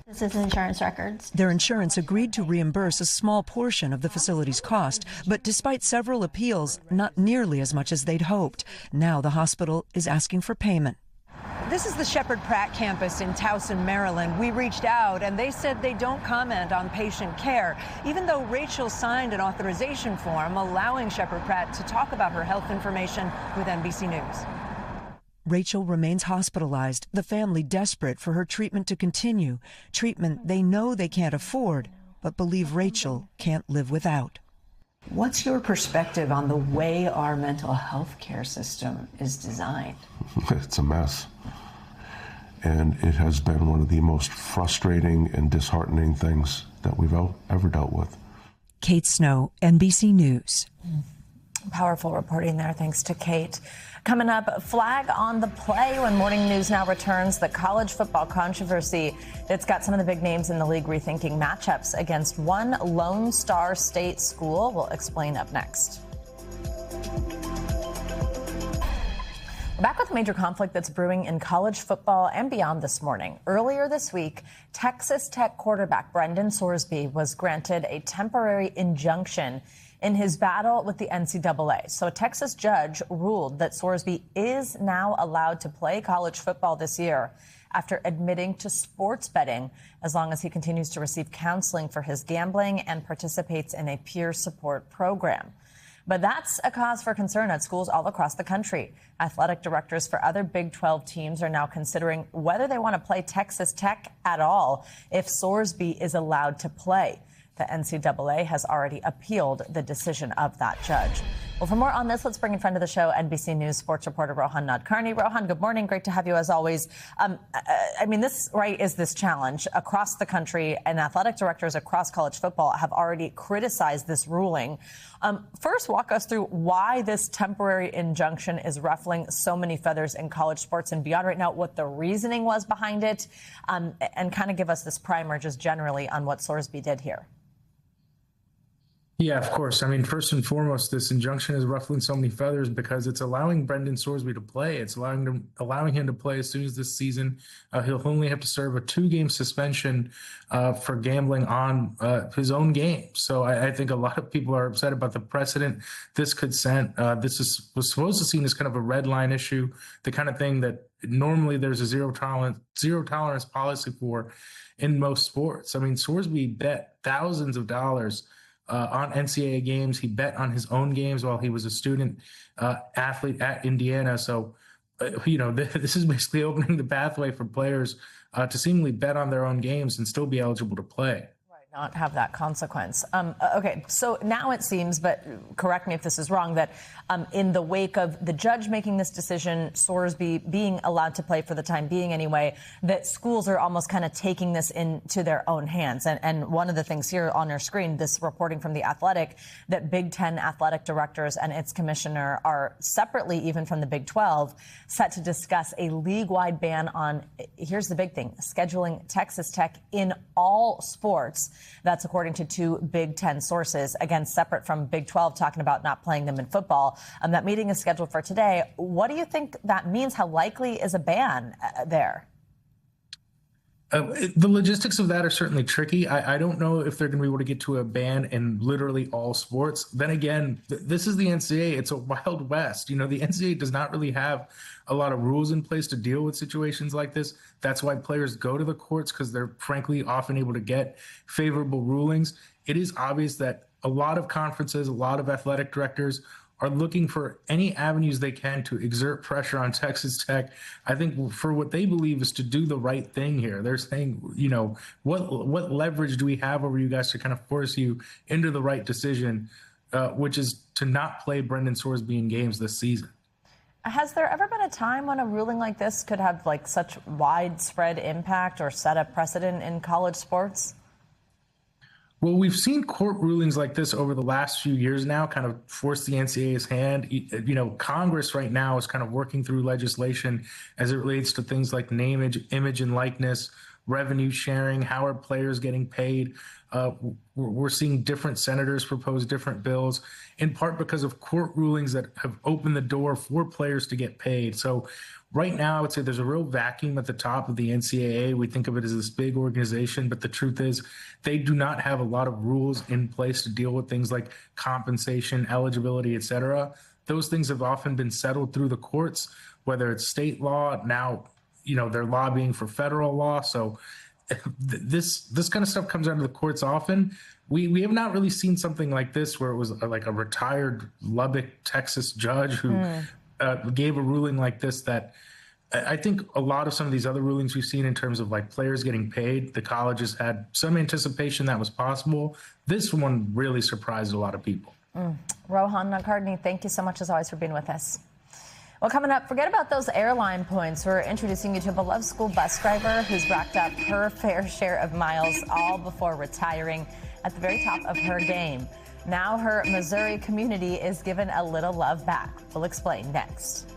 This is insurance records. Their insurance agreed to reimburse a small portion of the facility's cost, but despite several appeals, not nearly as much as they'd hoped. Now the hospital is asking for payment. This is the Shepherd Pratt campus in Towson, Maryland. We reached out and they said they don't comment on patient care, even though Rachel signed an authorization form allowing Shepherd Pratt to talk about her health information with NBC News. Rachel remains hospitalized, the family desperate for her treatment to continue, treatment they know they can't afford, but believe Rachel can't live without. What's your perspective on the way our mental health care system is designed? It's a mess. And it has been one of the most frustrating and disheartening things that we've ever dealt with. Kate Snow, NBC News. Powerful reporting there. Thanks to Kate. Coming up, flag on the play when Morning News Now returns. The college football controversy that's got some of the big names in the league rethinking matchups against one Lone Star State school. We'll explain up next. We're back with a major conflict that's brewing in college football and beyond this morning. Earlier this week, Texas Tech quarterback Brendan Sorsby was granted a temporary injunction in his battle with the NCAA. So a Texas judge ruled that Sorsby is now allowed to play college football this year after admitting to sports betting, as long as he continues to receive counseling for his gambling and participates in a peer support program. But that's a cause for concern at schools all across the country. Athletic directors for other Big 12 teams are now considering whether they want to play Texas Tech at all if Sorsby is allowed to play. The NCAA has already appealed the decision of that judge. Well, for more on this, let's bring in friend of the show, NBC News sports reporter Rohan Nadkarni. Rohan, good morning. Great to have you as always. This challenge across the country, and athletic directors across college football have already criticized this ruling. First, walk us through why this temporary injunction is ruffling so many feathers in college sports and beyond right now, what the reasoning was behind it, and kind of give us this primer just generally on what Sorsby did here. Yeah, of course. I mean, first and foremost, this injunction is ruffling so many feathers because it's allowing Brendan Sorsby to play. It's allowing him to play as soon as this season. He'll only have to serve a 2-game suspension for gambling on his own game. So I think a lot of people are upset about the precedent this could set. Was supposed to seem as kind of a red line issue, the kind of thing that normally there's a zero tolerance policy for in most sports. I mean, Sorsby bet thousands of dollars on NCAA games. He bet on his own games while he was a student athlete at Indiana. So, this is basically opening the pathway for players to seemingly bet on their own games and still be eligible to play. Not have that consequence. Okay, so now it seems, but correct me if this is wrong, that in the wake of the judge making this decision, Sorsby being allowed to play for the time being anyway, that schools are almost kind of taking this into their own hands. And one of the things here on your screen, this reporting from The Athletic, that Big Ten athletic directors and its commissioner are separately, even from the Big 12, set to discuss a league-wide ban on, here's the big thing, scheduling Texas Tech in all sports. That's according to 2 Big Ten sources, again, separate from Big 12, talking about not playing them in football. That meeting is scheduled for today. What do you think that means? How likely is a ban there? The logistics of that are certainly tricky. I don't know if they're going to be able to get to a ban in literally all sports. Then again, this is the NCAA. It's a wild west. The NCAA does not really have a lot of rules in place to deal with situations like this. That's why players go to the courts, because they're frankly often able to get favorable rulings. It is obvious that a lot of conferences, a lot of athletic directors are looking for any avenues they can to exert pressure on Texas Tech, I think, for what they believe is to do the right thing here. They're saying, what leverage do we have over you guys to kind of force you into the right decision, which is to not play Brendan Sorsby in games this season. Has there ever been a time when a ruling like this could have such widespread impact or set a precedent in college sports? Well, we've seen court rulings like this over the last few years now kind of force the NCAA's hand. Congress right now is kind of working through legislation as it relates to things like name, image and likeness, revenue sharing, how are players getting paid. We're seeing different senators propose different bills, in part because of court rulings that have opened the door for players to get paid. So right now, I would say there's a real vacuum at the top of the NCAA. We think of it as this big organization, but the truth is they do not have a lot of rules in place to deal with things like compensation, eligibility, et cetera. Those things have often been settled through the courts, whether it's state law. Now, they're lobbying for federal law. So this kind of stuff comes out of the courts often. We have not really seen something like this where it was like a retired Lubbock, Texas judge who gave a ruling like this. That I think a lot of some of these other rulings we've seen in terms of players getting paid, the colleges had some anticipation that was possible. This one really surprised a lot of people. Rohan Nagarni, thank you so much as always for being with us. Well, coming up, forget about those airline points. We're introducing you to a beloved school bus driver who's racked up her fair share of miles, all before retiring at the very top of her game. Now her Missouri community is given a little love back. We'll explain next.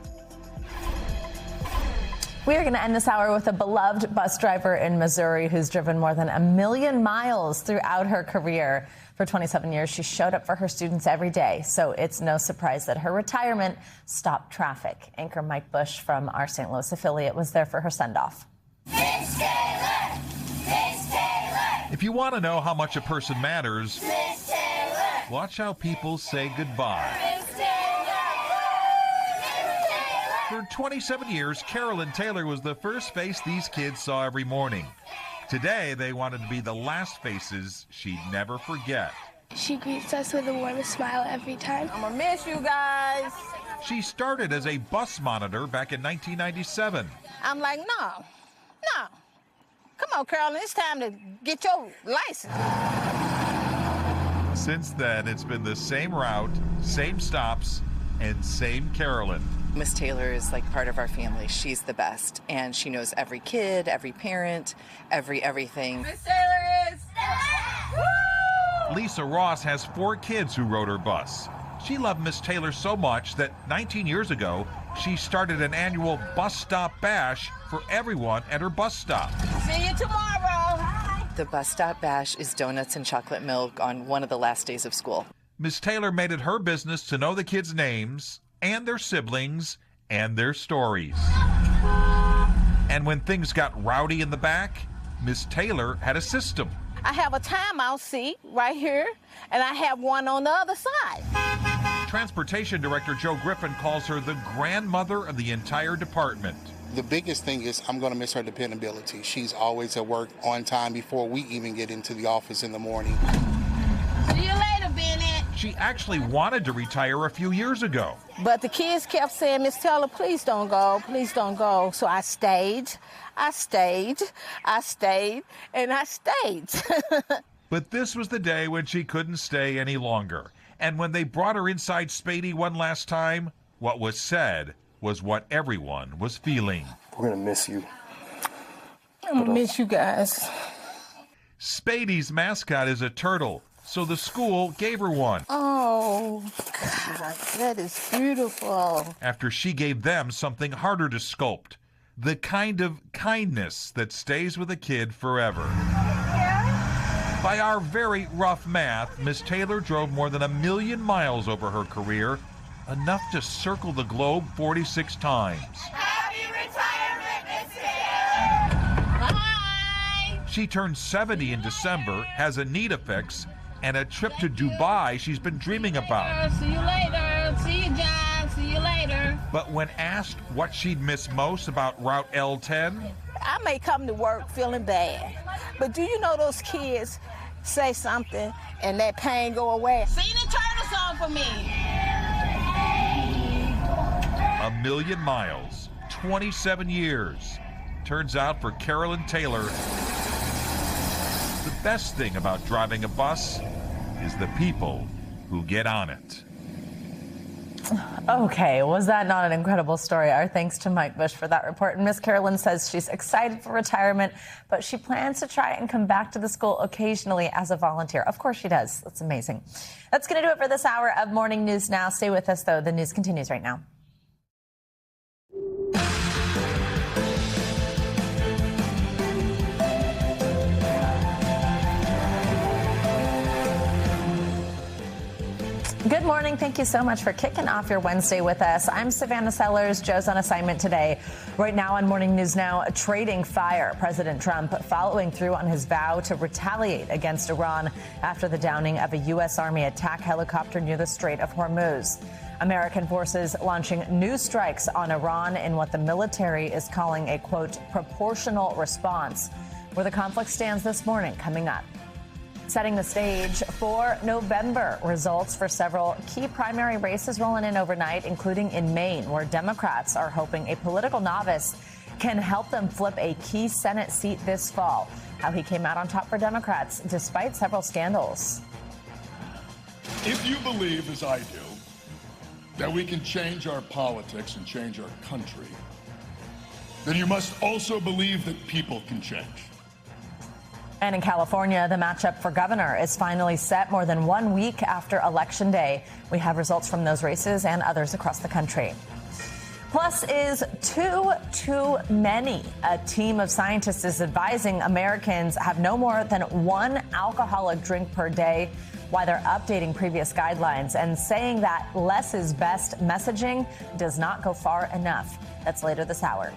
We are going to end this hour with a beloved bus driver in Missouri who's driven more than 1 million miles throughout her career. For 27 years, she showed up for her students every day, so it's no surprise that her retirement stopped traffic. Anchor Mike Bush from our St. Louis affiliate was there for her send-off. Miss Taylor! Miss Taylor! If you want to know how much a person matters, Miss Taylor! Watch how people say goodbye. Miss Taylor! For 27 years, Carolyn Taylor was the first face these kids saw every morning. Today, they wanted to be the last faces she'd never forget. She greets us with the warmest smile every time. I'm gonna miss you guys. She started as a bus monitor back in 1997. I'm like, no. Come on, Carolyn, it's time to get your license. Since then, it's been the same route, same stops, and same Carolyn. Miss Taylor is like part of our family. She's the best, and she knows every kid, every parent, everything. Miss Taylor is... Lisa Ross has 4 kids who rode her bus. She loved Miss Taylor so much that 19 years ago, she started an annual bus stop bash for everyone at her bus stop. See you tomorrow. The bus stop bash is donuts and chocolate milk on one of the last days of school. Miss Taylor made it her business to know the kids' names and their siblings and their stories. And when things got rowdy in the back, Miss Taylor had a system. I have a timeout seat right here, and I have one on the other side. Transportation Director Joe Griffin calls her the grandmother of the entire department. The biggest thing is I'm going to miss her dependability. She's always at work on time before we even get into the office in the morning. See you later, She actually wanted to retire a few years ago. But the kids kept saying, Miss Taylor, please don't go, please don't go. So I stayed, and I stayed. But this was the day when she couldn't stay any longer. And when they brought her inside Spady one last time, what was said was what everyone was feeling. We're gonna miss you. I'm gonna miss you guys. Spady's mascot is a turtle, so the school gave her one. Oh, God, that is beautiful. After she gave them something harder to sculpt, the kind of kindness that stays with a kid forever. By our very rough math, Miss Taylor drove more than 1 million miles over her career, enough to circle the globe 46 times. Happy retirement, Miss Taylor! Bye! She turned 70 in December, has a knee fix, and a trip to Dubai she's been dreaming about. See you later. See you, John. See you later. But when asked what she'd miss most about Route L10, I may come to work feeling bad, but do you know those kids say something and that pain go away? Sing the turtle song for me. 1 million miles, 27 years. Turns out for Carolyn Taylor, the best thing about driving a bus is the people who get on it. Okay, was that not an incredible story? Our thanks to Mike Bush for that report. And Miss Carolyn says she's excited for retirement, but she plans to try and come back to the school occasionally as a volunteer. Of course she does. That's amazing. That's going to do it for this hour of Morning News Now. Stay with us, though. The news continues right now. Good morning. Thank you so much for kicking off your Wednesday with us. I'm Savannah Sellers. Joe's on assignment today. Right now on Morning News Now, trading fire. President Trump following through on his vow to retaliate against Iran after the downing of a U.S. Army attack helicopter near the Strait of Hormuz. American forces launching new strikes on Iran in what the military is calling a, quote, proportional response. Where the conflict stands this morning, coming up. Setting the stage for November. Results for several key primary races rolling in overnight, including in Maine, where Democrats are hoping a political novice can help them flip a key Senate seat this fall. How he came out on top for Democrats, despite several scandals. If you believe, as I do, that we can change our politics and change our country, then you must also believe that people can change. And in California, the matchup for governor is finally set more than 1 week after Election Day. We have results from those races and others across the country. Plus, is too many? A team of scientists is advising Americans have no more than one alcoholic drink per day, while they're updating previous guidelines and saying that less is best messaging does not go far enough. That's later this hour.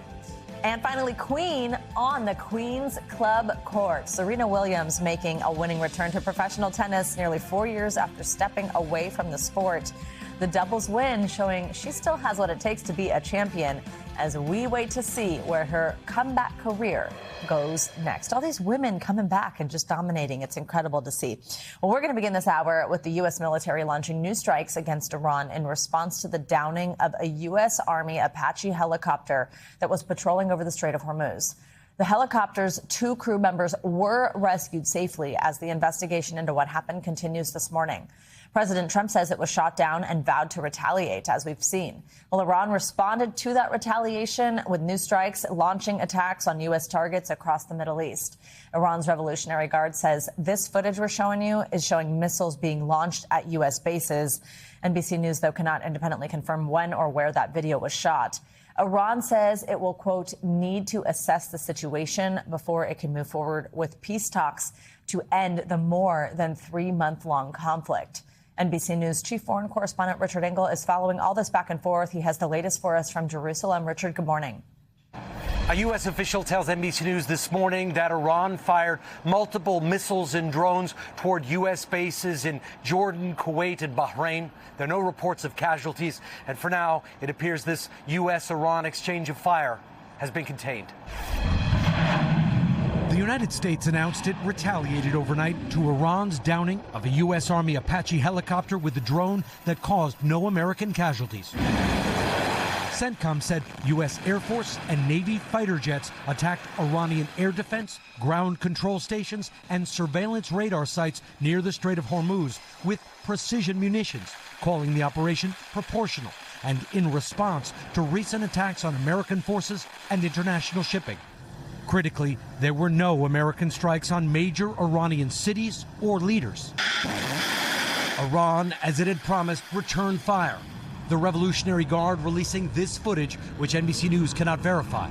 And finally, Queen on the Queen's Club court. Serena Williams making a winning return to professional tennis nearly 4 years after stepping away from the sport. The doubles win showing she still has what it takes to be a champion as we wait to see where her comeback career goes next. All these women coming back and just dominating. It's incredible to see. Well, we're going to begin this hour with the U.S. military launching new strikes against Iran in response to the downing of a U.S. Army Apache helicopter that was patrolling over the Strait of Hormuz. The helicopter's 2 crew members were rescued safely as the investigation into what happened continues this morning. President Trump says it was shot down and vowed to retaliate, as we've seen. Well, Iran responded to that retaliation with new strikes, launching attacks on U.S. targets across the Middle East. Iran's Revolutionary Guard says this footage we're showing you is showing missiles being launched at U.S. bases. NBC News, though, cannot independently confirm when or where that video was shot. Iran says it will, quote, need to assess the situation before it can move forward with peace talks to end the more than 3-month-long conflict. NBC News chief foreign correspondent Richard Engel is following all this back and forth. He has the latest for us from Jerusalem. Richard, good morning. A U.S. official tells NBC News this morning that Iran fired multiple missiles and drones toward U.S. bases in Jordan, Kuwait, and Bahrain. There are no reports of casualties, and for now, it appears this U.S.-Iran exchange of fire has been contained. The United States announced it retaliated overnight to Iran's downing of a U.S. Army Apache helicopter with a drone that caused no American casualties. CENTCOM said U.S. Air Force and Navy fighter jets attacked Iranian air defense, ground control stations, and surveillance radar sites near the Strait of Hormuz with precision munitions, calling the operation proportional and in response to recent attacks on American forces and international shipping. Critically, there were no American strikes on major Iranian cities or leaders. Iran, as it had promised, returned fire. The Revolutionary Guard releasing this footage, which NBC News cannot verify,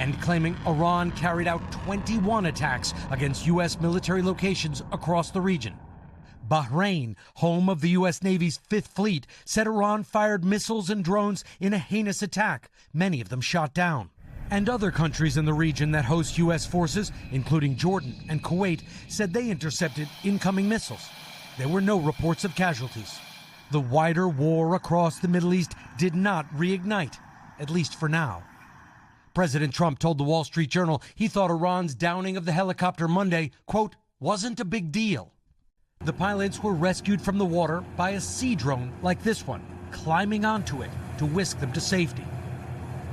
and claiming Iran carried out 21 attacks against U.S. military locations across the region. Bahrain, home of the U.S. Navy's Fifth Fleet, said Iran fired missiles and drones in a heinous attack, many of them shot down. And other countries in the region that host U.S. forces, including Jordan and Kuwait, said they intercepted incoming missiles. There were no reports of casualties. The wider war across the Middle East did not reignite, at least for now. President Trump told the Wall Street Journal he thought Iran's downing of the helicopter Monday, quote, wasn't a big deal. The pilots were rescued from the water by a sea drone like this one, climbing onto it to whisk them to safety.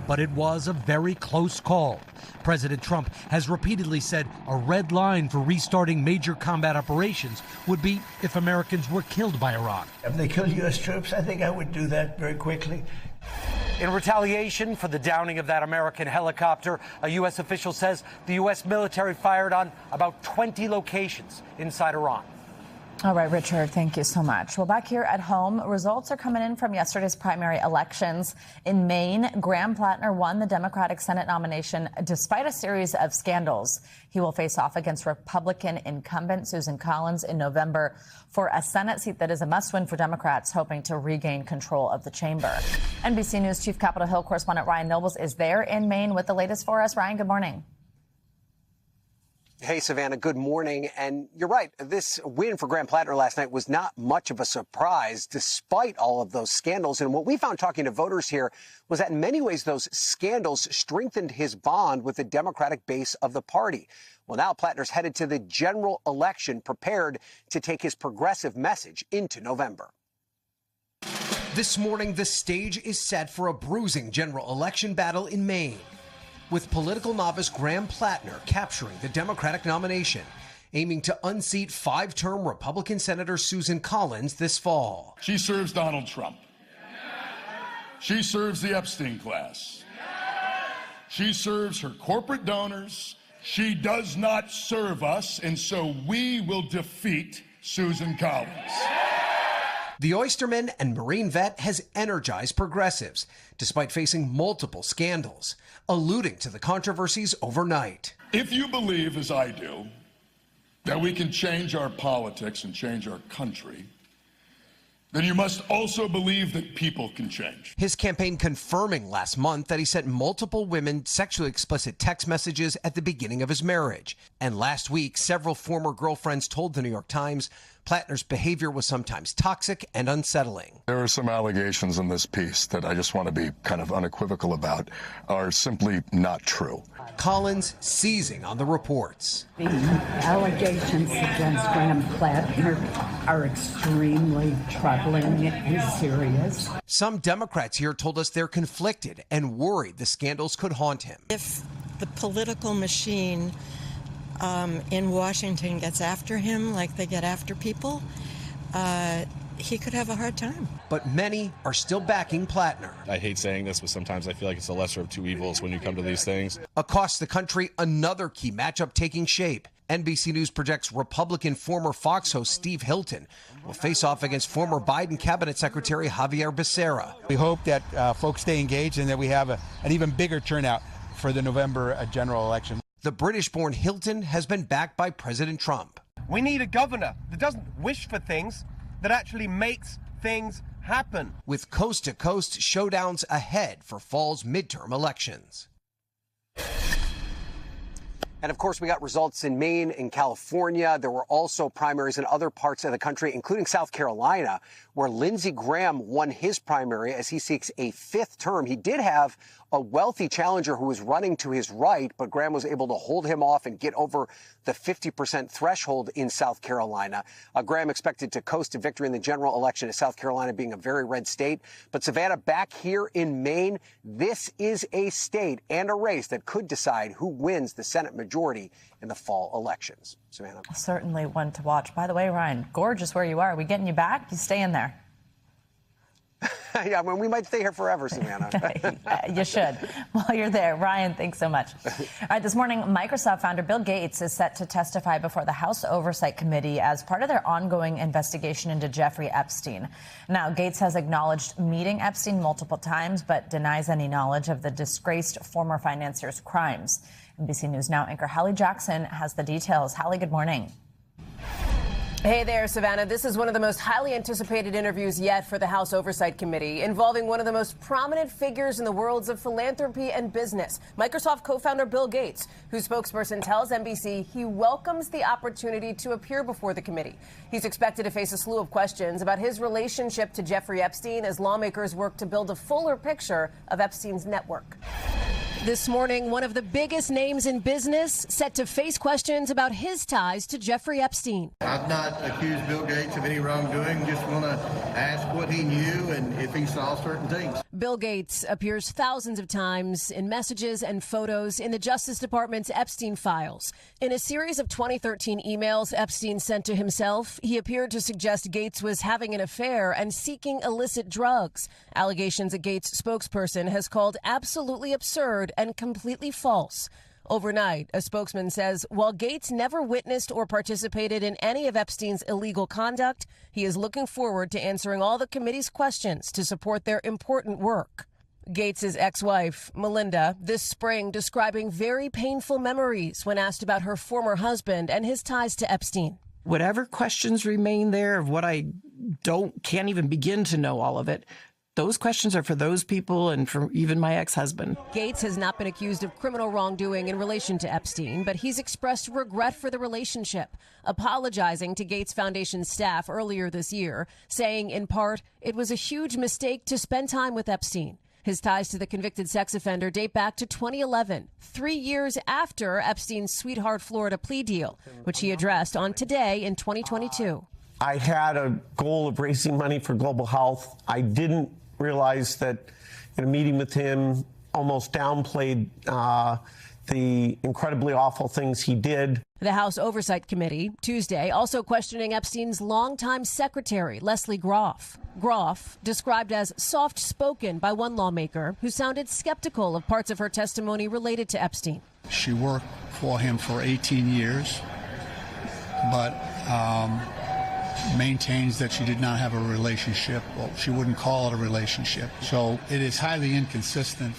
But it was a very close call. President Trump has repeatedly said a red line for restarting major combat operations would be if Americans were killed by Iran. If they killed U.S. troops, I think I would do that very quickly. In retaliation for the downing of that American helicopter, a U.S. official says the U.S. military fired on about 20 locations inside Iran. All right, Richard, thank you so much. Well, back here at home, results are coming in from yesterday's primary elections. In Maine, Graham Platner won the Democratic Senate nomination despite a series of scandals. He will face off against Republican incumbent Susan Collins in November for a Senate seat that is a must-win for Democrats hoping to regain control of the chamber. NBC News Chief Capitol Hill correspondent Ryan Nobles is there in Maine with the latest for us. Ryan, good morning. Hey, Savannah, good morning. And you're right, this win for Graham Platner last night was not much of a surprise, despite all of those scandals. And what we found talking to voters here was that in many ways, those scandals strengthened his bond with the Democratic base of the party. Well, now Platner's headed to the general election, prepared to take his progressive message into November. This morning, the stage is set for a bruising general election battle in Maine, with political novice Graham Platner capturing the Democratic nomination, aiming to unseat five-term Republican Senator Susan Collins this fall. She serves Donald Trump. She serves the Epstein class. She serves her corporate donors. She does not serve us, and so we will defeat Susan Collins. The Oysterman and Marine vet has energized progressives, despite facing multiple scandals, alluding to the controversies overnight. If you believe, as I do, that we can change our politics and change our country, then you must also believe that people can change. His campaign confirming last month that he sent multiple women sexually explicit text messages at the beginning of his marriage. And last week, several former girlfriends told the New York Times Platner's behavior was sometimes toxic and unsettling. There are some allegations in this piece that I just want to be kind of unequivocal about are simply not true. Collins seizing on the reports. The allegations against Graham Platner are extremely troubling and serious. Some Democrats here told us they're conflicted and worried the scandals could haunt him. If the political machine in Washington gets after him like they get after people, he could have a hard time. But many are still backing Platner. I hate saying this, but sometimes I feel like it's the lesser of two evils when you come to these things. Across the country, another key matchup taking shape. NBC News projects Republican former Fox host Steve Hilton will face off against former Biden Cabinet Secretary Javier Becerra. We hope that folks stay engaged and that we have an even bigger turnout for the November general election. The British-born Hilton has been backed by President Trump. We need a governor that doesn't wish for things, that actually makes things happen. With coast-to-coast showdowns ahead for fall's midterm elections. And of course, we got results in Maine and California. There were also primaries in other parts of the country, including South Carolina, where Lindsey Graham won his primary as he seeks a 5th term. He did have a wealthy challenger who was running to his right, but Graham was able to hold him off and get over the 50% threshold in South Carolina. Graham expected to coast to victory in the general election, as South Carolina being a very red state. But Savannah, back here in Maine, this is a state and a race that could decide who wins the Senate majority in the fall elections. Savannah. Certainly one to watch. By the way, Ryan, gorgeous where you are. Are we getting you back? You staying there? Yeah, we might stay here forever, Savannah. You should. While you're there. Ryan, thanks so much. All right, this morning, Microsoft founder Bill Gates is set to testify before the House Oversight Committee as part of their ongoing investigation into Jeffrey Epstein. Now, Gates has acknowledged meeting Epstein multiple times, but denies any knowledge of the disgraced former financier's crimes. NBC News Now anchor Hallie Jackson has the details. Hallie, good morning. Hey there, Savannah. This is one of the most highly anticipated interviews yet for the House Oversight Committee, involving one of the most prominent figures in the worlds of philanthropy and business, Microsoft co-founder Bill Gates, whose spokesperson tells NBC he welcomes the opportunity to appear before the committee. He's expected to face a slew of questions about his relationship to Jeffrey Epstein as lawmakers work to build a fuller picture of Epstein's network. This morning, one of the biggest names in business set to face questions about his ties to Jeffrey Epstein. I've not accused Bill Gates of any wrongdoing, just want to ask what he knew and if he saw certain things. Bill Gates appears thousands of times in messages and photos in the Justice Department's Epstein files. In a series of 2013 emails Epstein sent to himself, he appeared to suggest Gates was having an affair and seeking illicit drugs. Allegations a Gates spokesperson has called absolutely absurd and completely false. Overnight, a spokesman says while Gates never witnessed or participated in any of Epstein's illegal conduct, he is looking forward to answering all the committee's questions to support their important work. Gates' ex-wife, Melinda, this spring describing very painful memories when asked about her former husband and his ties to Epstein. Whatever questions remain there of what I can't even begin to know all of it, those questions are for those people and for even my ex-husband. Gates has not been accused of criminal wrongdoing in relation to Epstein, but he's expressed regret for the relationship, apologizing to Gates Foundation staff earlier this year, saying in part, it was a huge mistake to spend time with Epstein. His ties to the convicted sex offender date back to 2011, 3 years after Epstein's sweetheart Florida plea deal, which he addressed on Today in 2022. I had a goal of raising money for global health. I didn't realize that in a meeting with him, almost downplayed the incredibly awful things he did. The House Oversight Committee, Tuesday, also questioning Epstein's longtime secretary, Leslie Groff. Groff, described as soft-spoken by one lawmaker who sounded skeptical of parts of her testimony related to Epstein. She worked for him for 18 years, but maintains that she did not have a relationship. Well, she wouldn't call it a relationship. So it is highly inconsistent.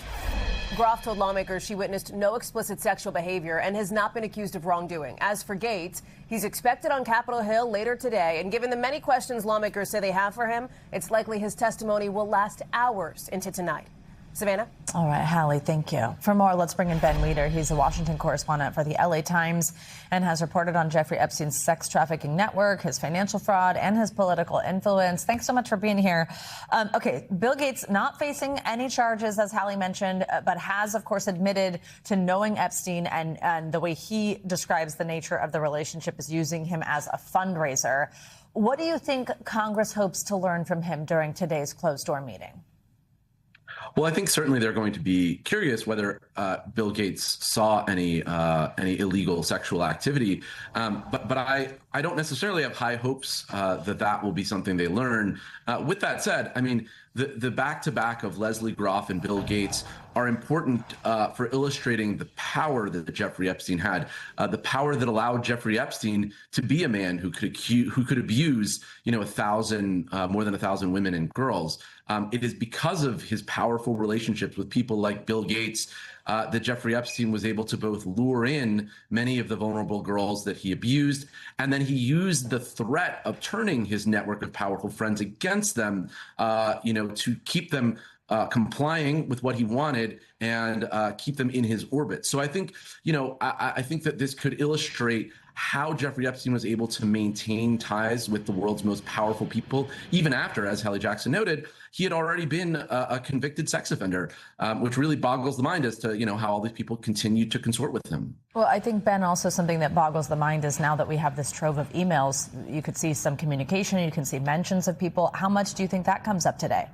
Groff told lawmakers she witnessed no explicit sexual behavior and has not been accused of wrongdoing. As for Gates, he's expected on Capitol Hill later today, and given the many questions lawmakers say they have for him, it's likely his testimony will last hours into tonight. Savannah? All right, Hallie, thank you. For more, let's bring in Ben Weeder. He's a Washington correspondent for the LA Times and has reported on Jeffrey Epstein's sex trafficking network, his financial fraud, and his political influence. Thanks so much for being here. Okay, Bill Gates not facing any charges, as Hallie mentioned, but has, of course, admitted to knowing Epstein, and the way he describes the nature of the relationship is using him as a fundraiser. What do you think Congress hopes to learn from him during today's closed-door meeting? Well, I think certainly they're going to be curious whether Bill Gates saw any illegal sexual activity. But I don't necessarily have high hopes that will be something they learn. With that said, I mean, the back-to-back of Leslie Groff and Bill Gates are important for illustrating the power that Jeffrey Epstein had, the power that allowed Jeffrey Epstein to be a man who could abuse, more than 1,000 women and girls. It is because of his powerful relationships with people like Bill Gates that Jeffrey Epstein was able to both lure in many of the vulnerable girls that he abused, and then he used the threat of turning his network of powerful friends against them, to keep them complying with what he wanted and keep them in his orbit. So I think, I think that this could illustrate how Jeffrey Epstein was able to maintain ties with the world's most powerful people, even after, as Hallie Jackson noted, he had already been a convicted sex offender, which really boggles the mind as to, how all these people continued to consort with him. Well, I think, Ben, also something that boggles the mind is now that we have this trove of emails, you could see some communication, you can see mentions of people. How much do you think that comes up today?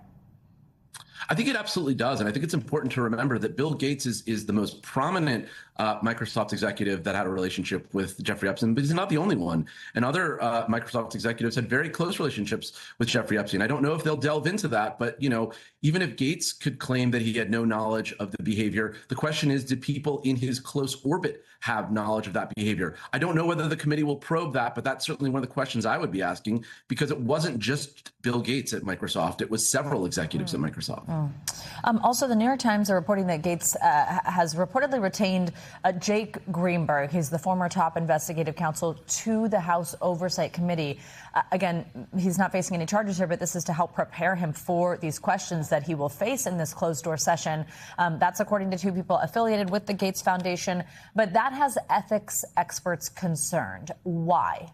I think it absolutely does. And I think it's important to remember that Bill Gates is the most prominent Microsoft executive that had a relationship with Jeffrey Epstein, but he's not the only one. And other Microsoft executives had very close relationships with Jeffrey Epstein. I don't know if they'll delve into that, but, even if Gates could claim that he had no knowledge of the behavior, the question is, did people in his close orbit have knowledge of that behavior? I don't know whether the committee will probe that, but that's certainly one of the questions I would be asking, because it wasn't just Bill Gates at Microsoft. It was several executives at Microsoft. Also, the New York Times are reporting that Gates has reportedly retained Jake Greenberg. He's the former top investigative counsel to the House Oversight Committee. Again, he's not facing any charges here, but this is to help prepare him for these questions that he will face in this closed-door session. That's according to two people affiliated with the Gates Foundation. But that has ethics experts concerned. Why?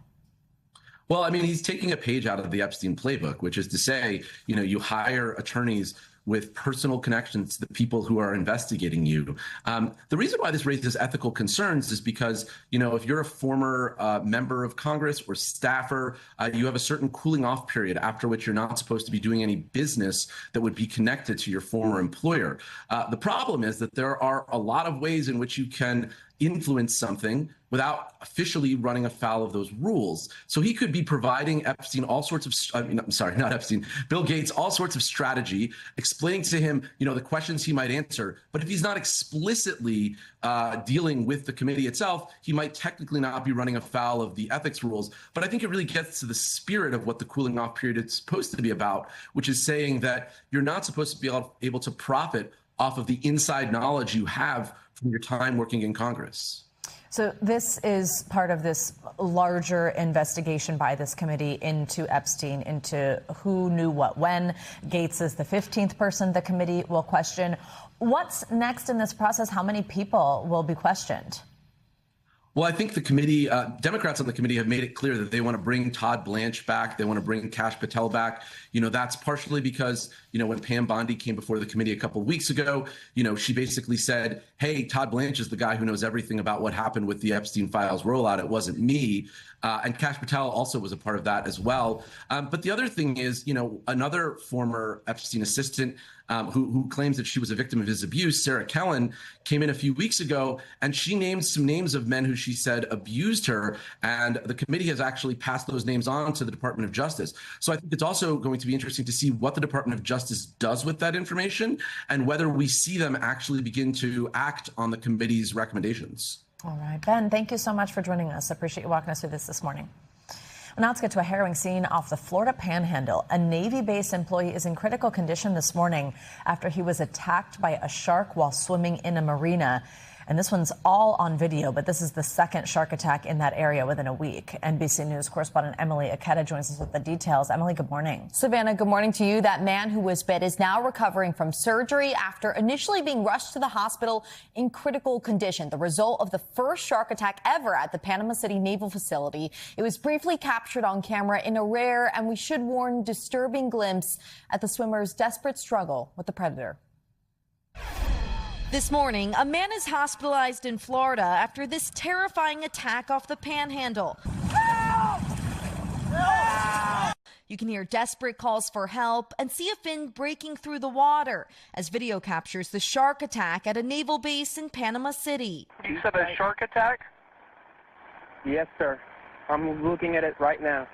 Well, I mean, he's taking a page out of the Epstein playbook, which is to say, you hire attorneys with personal connections to the people who are investigating you. The reason why this raises ethical concerns is because, if you're a former member of Congress or staffer, you have a certain cooling off period after which you're not supposed to be doing any business that would be connected to your former employer. The problem is that there are a lot of ways in which you can influence something without officially running afoul of those rules. So he could be providing Epstein all sorts of, Bill Gates, all sorts of strategy, explaining to him, the questions he might answer. But if he's not explicitly dealing with the committee itself, he might technically not be running afoul of the ethics rules. But I think it really gets to the spirit of what the cooling off period is supposed to be about, which is saying that you're not supposed to be able to profit off of the inside knowledge you have from your time working in Congress. So this is part of this larger investigation by this committee into Epstein, into who knew what when. Gates is the 15th person the committee will question. What's next in this process? How many people will be questioned? Well, I think the committee, Democrats on the committee have made it clear that they want to bring Todd Blanche back. They want to bring Kash Patel back. That's partially because, when Pam Bondi came before the committee a couple of weeks ago, she basically said, hey, Todd Blanche is the guy who knows everything about what happened with the Epstein files rollout. It wasn't me. And Kash Patel also was a part of that as well. But the other thing is, another former Epstein assistant who claims that she was a victim of his abuse, Sarah Kellen, came in a few weeks ago, and she named some names of men who she said abused her. And the committee has actually passed those names on to the Department of Justice. So I think it's also going to be interesting to see what the Department of Justice does with that information and whether we see them actually begin to act on the committee's recommendations. All right, Ben, thank you so much for joining us. I appreciate you walking us through this morning. Well, now let's get to a harrowing scene off the Florida Panhandle. A Navy-based employee is in critical condition this morning after he was attacked by a shark while swimming in a marina. And this one's all on video, but this is the second shark attack in that area within a week. NBC News correspondent Emily Aketa joins us with the details. Emily, good morning. Savannah, good morning to you. That man who was bit is now recovering from surgery after initially being rushed to the hospital in critical condition, the result of the first shark attack ever at the Panama City Naval Facility. It was briefly captured on camera in a rare, and we should warn, disturbing glimpse at the swimmer's desperate struggle with the predator. This morning, a man is hospitalized in Florida after this terrifying attack off the Panhandle. You can hear desperate calls for help and see a fin breaking through the water as video captures the shark attack at a naval base in Panama City. You said a shark attack? Yes, sir. I'm looking at it right now.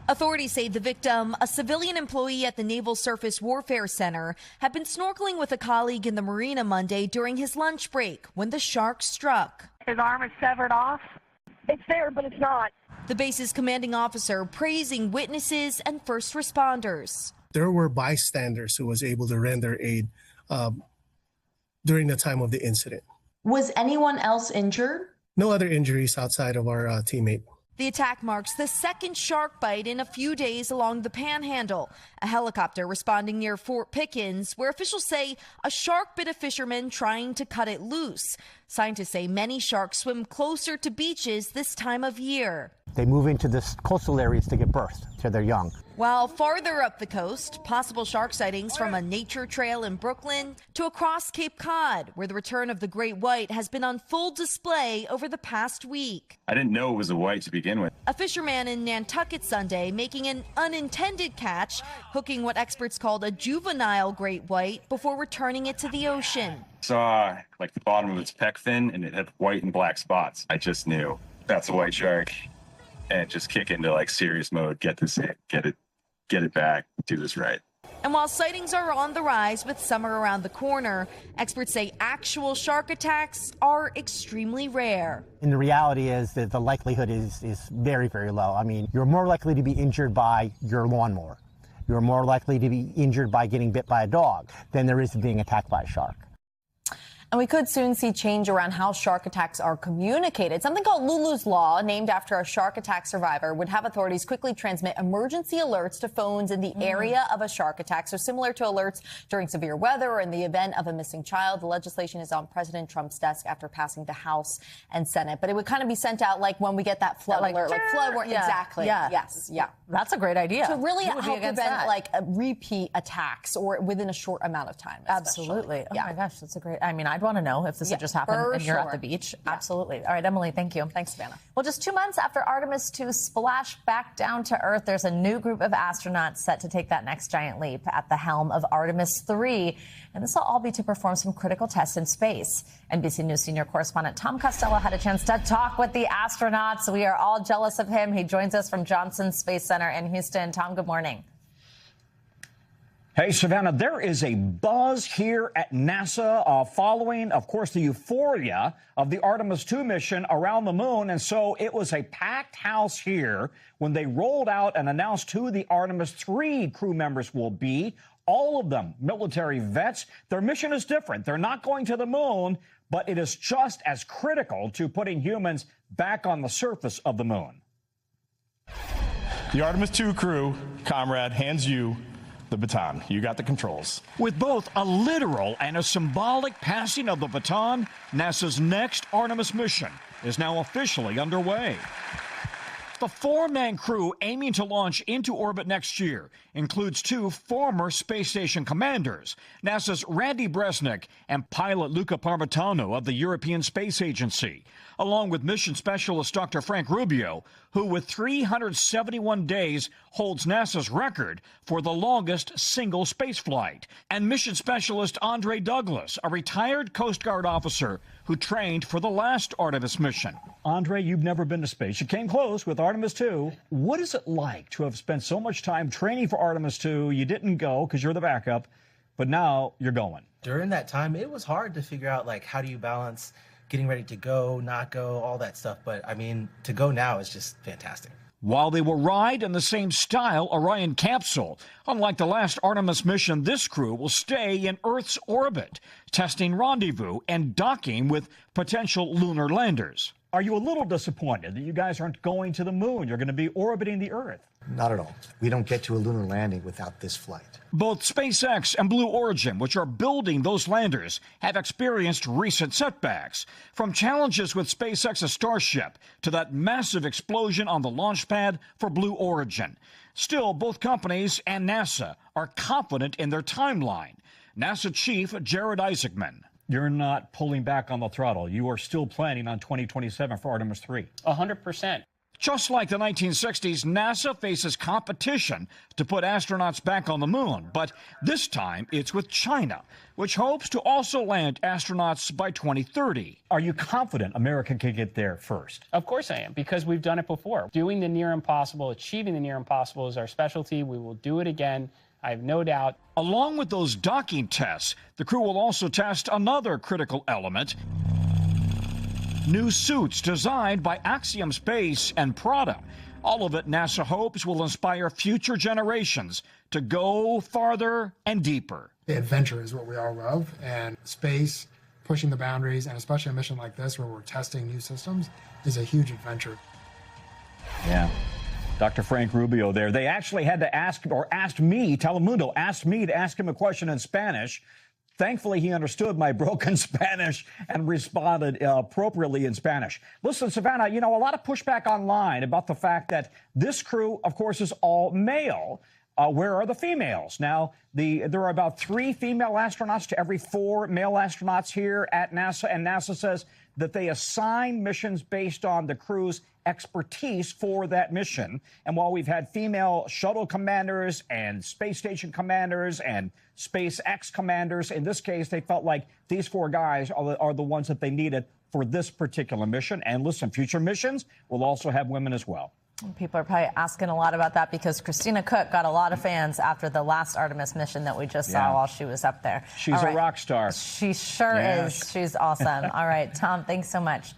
Authorities say the victim, a civilian employee at the Naval Surface Warfare Center, had been snorkeling with a colleague in the marina Monday during his lunch break when the shark struck. His arm is severed off. It's there, but it's not. The base's commanding officer praising witnesses and first responders. There were bystanders who was able to render aid during the time of the incident. Was anyone else injured? No other injuries outside of our teammate. The attack marks the second shark bite in a few days along the Panhandle. A helicopter responding near Fort Pickens, where officials say a shark bit a fisherman trying to cut it loose. Scientists say many sharks swim closer to beaches this time of year. They move into the coastal areas to give birth to their young. While farther up the coast, possible shark sightings from a nature trail in Brooklyn to across Cape Cod, where the return of the great white has been on full display over the past week. I didn't know it was a white to begin with. A fisherman in Nantucket Sunday making an unintended catch, hooking what experts called a juvenile great white before returning it to the ocean. Saw like the bottom of its pec fin and it had white and black spots. I just knew that's a white shark. And just kick into like serious mode, get it back, do this right. And while sightings are on the rise with summer around the corner, experts say actual shark attacks are extremely rare. And the reality is that the likelihood is very, very low. I mean, you're more likely to be injured by your lawnmower. You're more likely to be injured by getting bit by a dog than there is being attacked by a shark. And we could soon see change around how shark attacks are communicated. Something called Lulu's Law, named after a shark attack survivor, would have authorities quickly transmit emergency alerts to phones in the area of a shark attack. So similar to alerts during severe weather or in the event of a missing child. The legislation is on President Trump's desk after passing the House and Senate. But it would kind of be sent out like when we get that flood alert, like flood warning. Yeah. Exactly. Yeah. Yes. Yeah. That's a great idea. To really Who would be help against prevent that? like repeat attacks or within a short amount of time. Especially. Absolutely. Oh Yeah. my gosh, that's a great. I mean, I'd want to know if this had just happened for and you're at sure. the beach. Absolutely. All right, Emily, thank you. Thanks, Savannah. Well, just 2 months after Artemis 2 splashed back down to Earth, there's a new group of astronauts set to take that next giant leap at the helm of Artemis 3. And this will all be to perform some critical tests in space. NBC News senior correspondent Tom Costello had a chance to talk with the astronauts. We are all jealous of him. He joins us from Johnson Space Center in Houston. Tom, good morning. Hey, Savannah, there is a buzz here at NASA following, of course, the euphoria of the Artemis 2 mission around the moon. And so it was a packed house here when they rolled out and announced who the Artemis 3 crew members will be. All of them military vets. Their mission is different. They're not going to the moon, but it is just as critical to putting humans back on the surface of the moon. The Artemis 2 crew, comrade, hands you the baton. You got the controls. With both a literal and a symbolic passing of the baton, NASA's next Artemis mission is now officially underway. The 4-man crew aiming to launch into orbit next year includes 2 former space station commanders, NASA's Randy Bresnik and pilot Luca Parmitano of the European Space Agency, along with mission specialist Dr. Frank Rubio, who with 371 days holds NASA's record for the longest single space flight, and mission specialist Andre Douglas, a retired Coast Guard officer who trained for the last Artemis mission. Andre, you've never been to space. You came close with Artemis 2. What is it like to have spent so much time training for Artemis 2? You didn't go because you're the backup, but now you're going. During that time, it was hard to figure out, like, how do you balance getting ready to go, not go, all that stuff. But, I mean, to go now is just fantastic. While they will ride in the same style Orion capsule, unlike the last Artemis mission, this crew will stay in Earth's orbit, testing rendezvous and docking with potential lunar landers. Are you a little disappointed that you guys aren't going to the moon? You're going to be orbiting the Earth. Not at all. We don't get to a lunar landing without this flight. Both SpaceX and Blue Origin, which are building those landers, have experienced recent setbacks. From challenges with SpaceX's Starship to that massive explosion on the launch pad for Blue Origin. Still, both companies and NASA are confident in their timeline. NASA Chief Jared Isaacman. You're not pulling back on the throttle. You are still planning on 2027 for Artemis 3. 100%. Just like the 1960s, NASA faces competition to put astronauts back on the moon. But this time, it's with China, which hopes to also land astronauts by 2030. Are you confident America can get there first? Of course I am, because we've done it before. Doing the near impossible, achieving the near impossible is our specialty. We will do it again. I have no doubt. Along with those docking tests, the crew will also test another critical element. New suits designed by Axiom Space and Prada. All of it, NASA hopes, will inspire future generations to go farther and deeper. The adventure is what we all love, and space, pushing the boundaries, and especially a mission like this where we're testing new systems, is a huge adventure. Yeah. Dr. Frank Rubio there. They actually had to asked me, Telemundo asked me to ask him a question in Spanish. Thankfully, he understood my broken Spanish and responded appropriately in Spanish. Listen, Savannah, a lot of pushback online about the fact that this crew, of course, is all male. Where are the females? Now, there are about 3 female astronauts to every 4 male astronauts here at NASA, and NASA says that they assign missions based on the crew's expertise for that mission. And while we've had female shuttle commanders and space station commanders and SpaceX commanders, in this case, they felt like these 4 guys are the ones that they needed for this particular mission. And listen, future missions will also have women as well. People are probably asking a lot about that because Christina Koch got a lot of fans after the last Artemis mission that we just saw while she was up there. She's a rock star. She sure is. She's awesome. All right, Tom, thanks so much.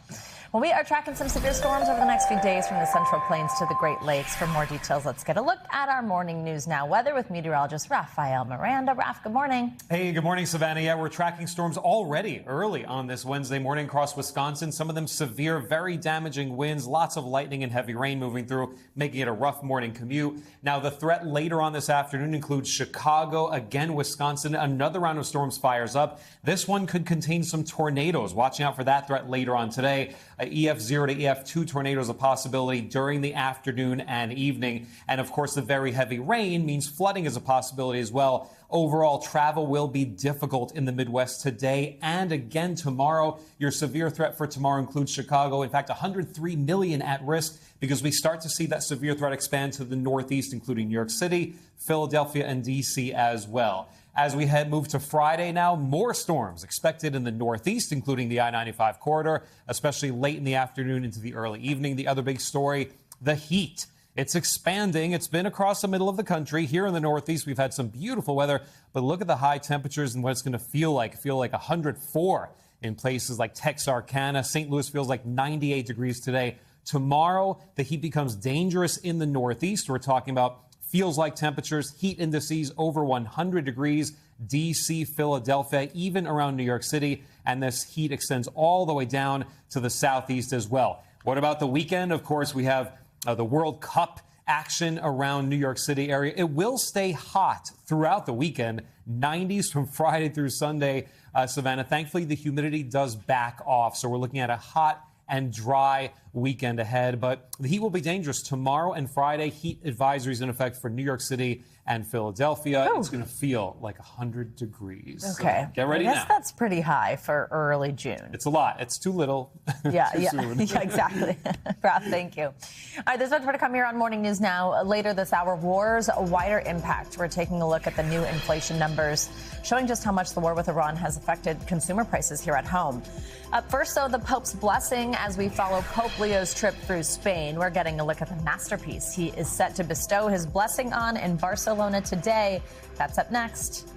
Well, we are tracking some severe storms over the next few days from the Central Plains to the Great Lakes. For more details, let's get a look at our morning news now. Weather with meteorologist Rafael Miranda. Raf, good morning. Hey, good morning, Savannah. Yeah, we're tracking storms already early on this Wednesday morning across Wisconsin. Some of them severe, very damaging winds, lots of lightning and heavy rain moving through, making it a rough morning commute. Now, the threat later on this afternoon includes Chicago, again, Wisconsin. Another round of storms fires up. This one could contain some tornadoes. Watching out for that threat later on today. EF0 to EF2 tornadoes a possibility during the afternoon and evening. And of course, the very heavy rain means flooding is a possibility as well. Overall, travel will be difficult in the Midwest today and again tomorrow. Your severe threat for tomorrow includes Chicago. In fact, 103 million at risk because we start to see that severe threat expand to the Northeast, including New York City, Philadelphia, and D.C. as well. As we move to Friday now, more storms expected in the Northeast, including the I-95 corridor, especially late in the afternoon into the early evening. The other big story, the heat. It's expanding. It's been across the middle of the country. Here in the Northeast, we've had some beautiful weather, but look at the high temperatures and what it's going to feel like. 104 in places like Texarkana. St. Louis feels like 98 degrees today. Tomorrow, the heat becomes dangerous in the Northeast. We're talking about feels like temperatures, heat indices over 100 degrees, D.C., Philadelphia, even around New York City. And this heat extends all the way down to the southeast as well. What about the weekend? Of course, we have the World Cup action around New York City area. It will stay hot throughout the weekend, 90s from Friday through Sunday, Savannah. Thankfully, the humidity does back off. So we're looking at a hot and dry weekend ahead, but the heat will be dangerous tomorrow and Friday. Heat advisories in effect for New York City and Philadelphia. It's going to feel like 100 degrees. Okay. So get ready now. I guess that's pretty high for early June. It's a lot. It's too little. Yeah, too soon. Yeah, exactly. Rob, thank you. All right, there's much more to come here on Morning News Now. Later this hour, war's wider impact. We're taking a look at the new inflation numbers, showing just how much the war with Iran has affected consumer prices here at home. Up first, though, the Pope's blessing as we follow Pope Leo's trip through Spain. We're getting a look at the masterpiece he is set to bestow his blessing on in Barcelona today. That's up next.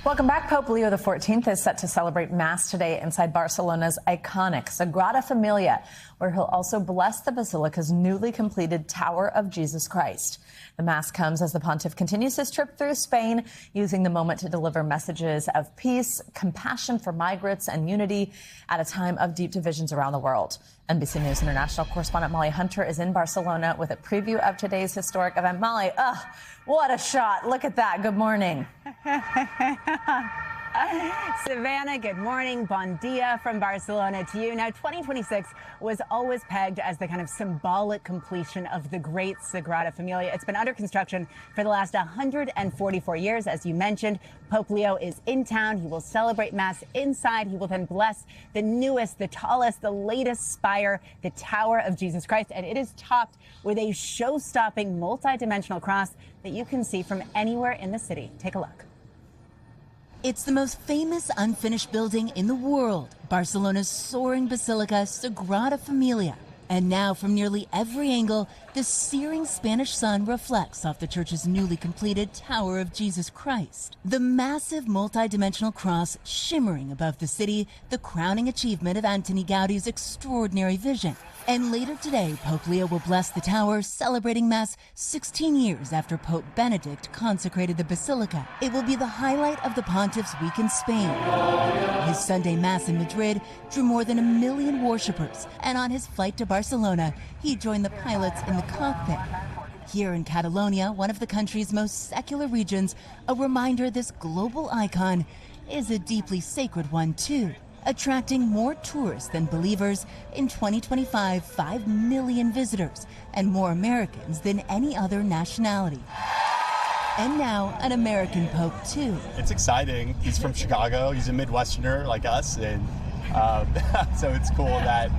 Welcome back. Pope Leo XIV is set to celebrate Mass today inside Barcelona's iconic Sagrada Familia, where he'll also bless the Basilica's newly completed Tower of Jesus Christ. The Mass comes as the pontiff continues his trip through Spain, using the moment to deliver messages of peace, compassion for migrants, and unity at a time of deep divisions around the world. NBC News International correspondent Molly Hunter is in Barcelona with a preview of today's historic event. Molly, what a shot. Look at that. Good morning. Savannah, good morning. Bon dia from Barcelona to you. Now, 2026 was always pegged as the kind of symbolic completion of the great Sagrada Familia. It's been under construction for the last 144 years. As you mentioned, Pope Leo is in town. He will celebrate Mass inside. He will then bless the newest, the tallest, the latest spire, the Tower of Jesus Christ. And it is topped with a show-stopping, multi-dimensional cross that you can see from anywhere in the city. Take a look. It's the most famous unfinished building in the world, Barcelona's soaring basilica, Sagrada Familia. And now, from nearly every angle, the searing Spanish sun reflects off the church's newly completed Tower of Jesus Christ. The massive multi-dimensional cross shimmering above the city, the crowning achievement of Antoni Gaudi's extraordinary vision. And later today, Pope Leo will bless the tower, celebrating Mass 16 years after Pope Benedict consecrated the basilica. It will be the highlight of the pontiff's week in Spain. His Sunday Mass in Madrid drew more than 1 million worshippers, and on his flight to Barcelona, he joined the pilots in the cockpit. Here in Catalonia, one of the country's most secular regions, a reminder this global icon is a deeply sacred one too. Attracting more tourists than believers. In 2025, 5 million visitors and more Americans than any other nationality. And now, an American Pope, too. It's exciting. He's from Chicago. He's a Midwesterner like us, and so it's cool that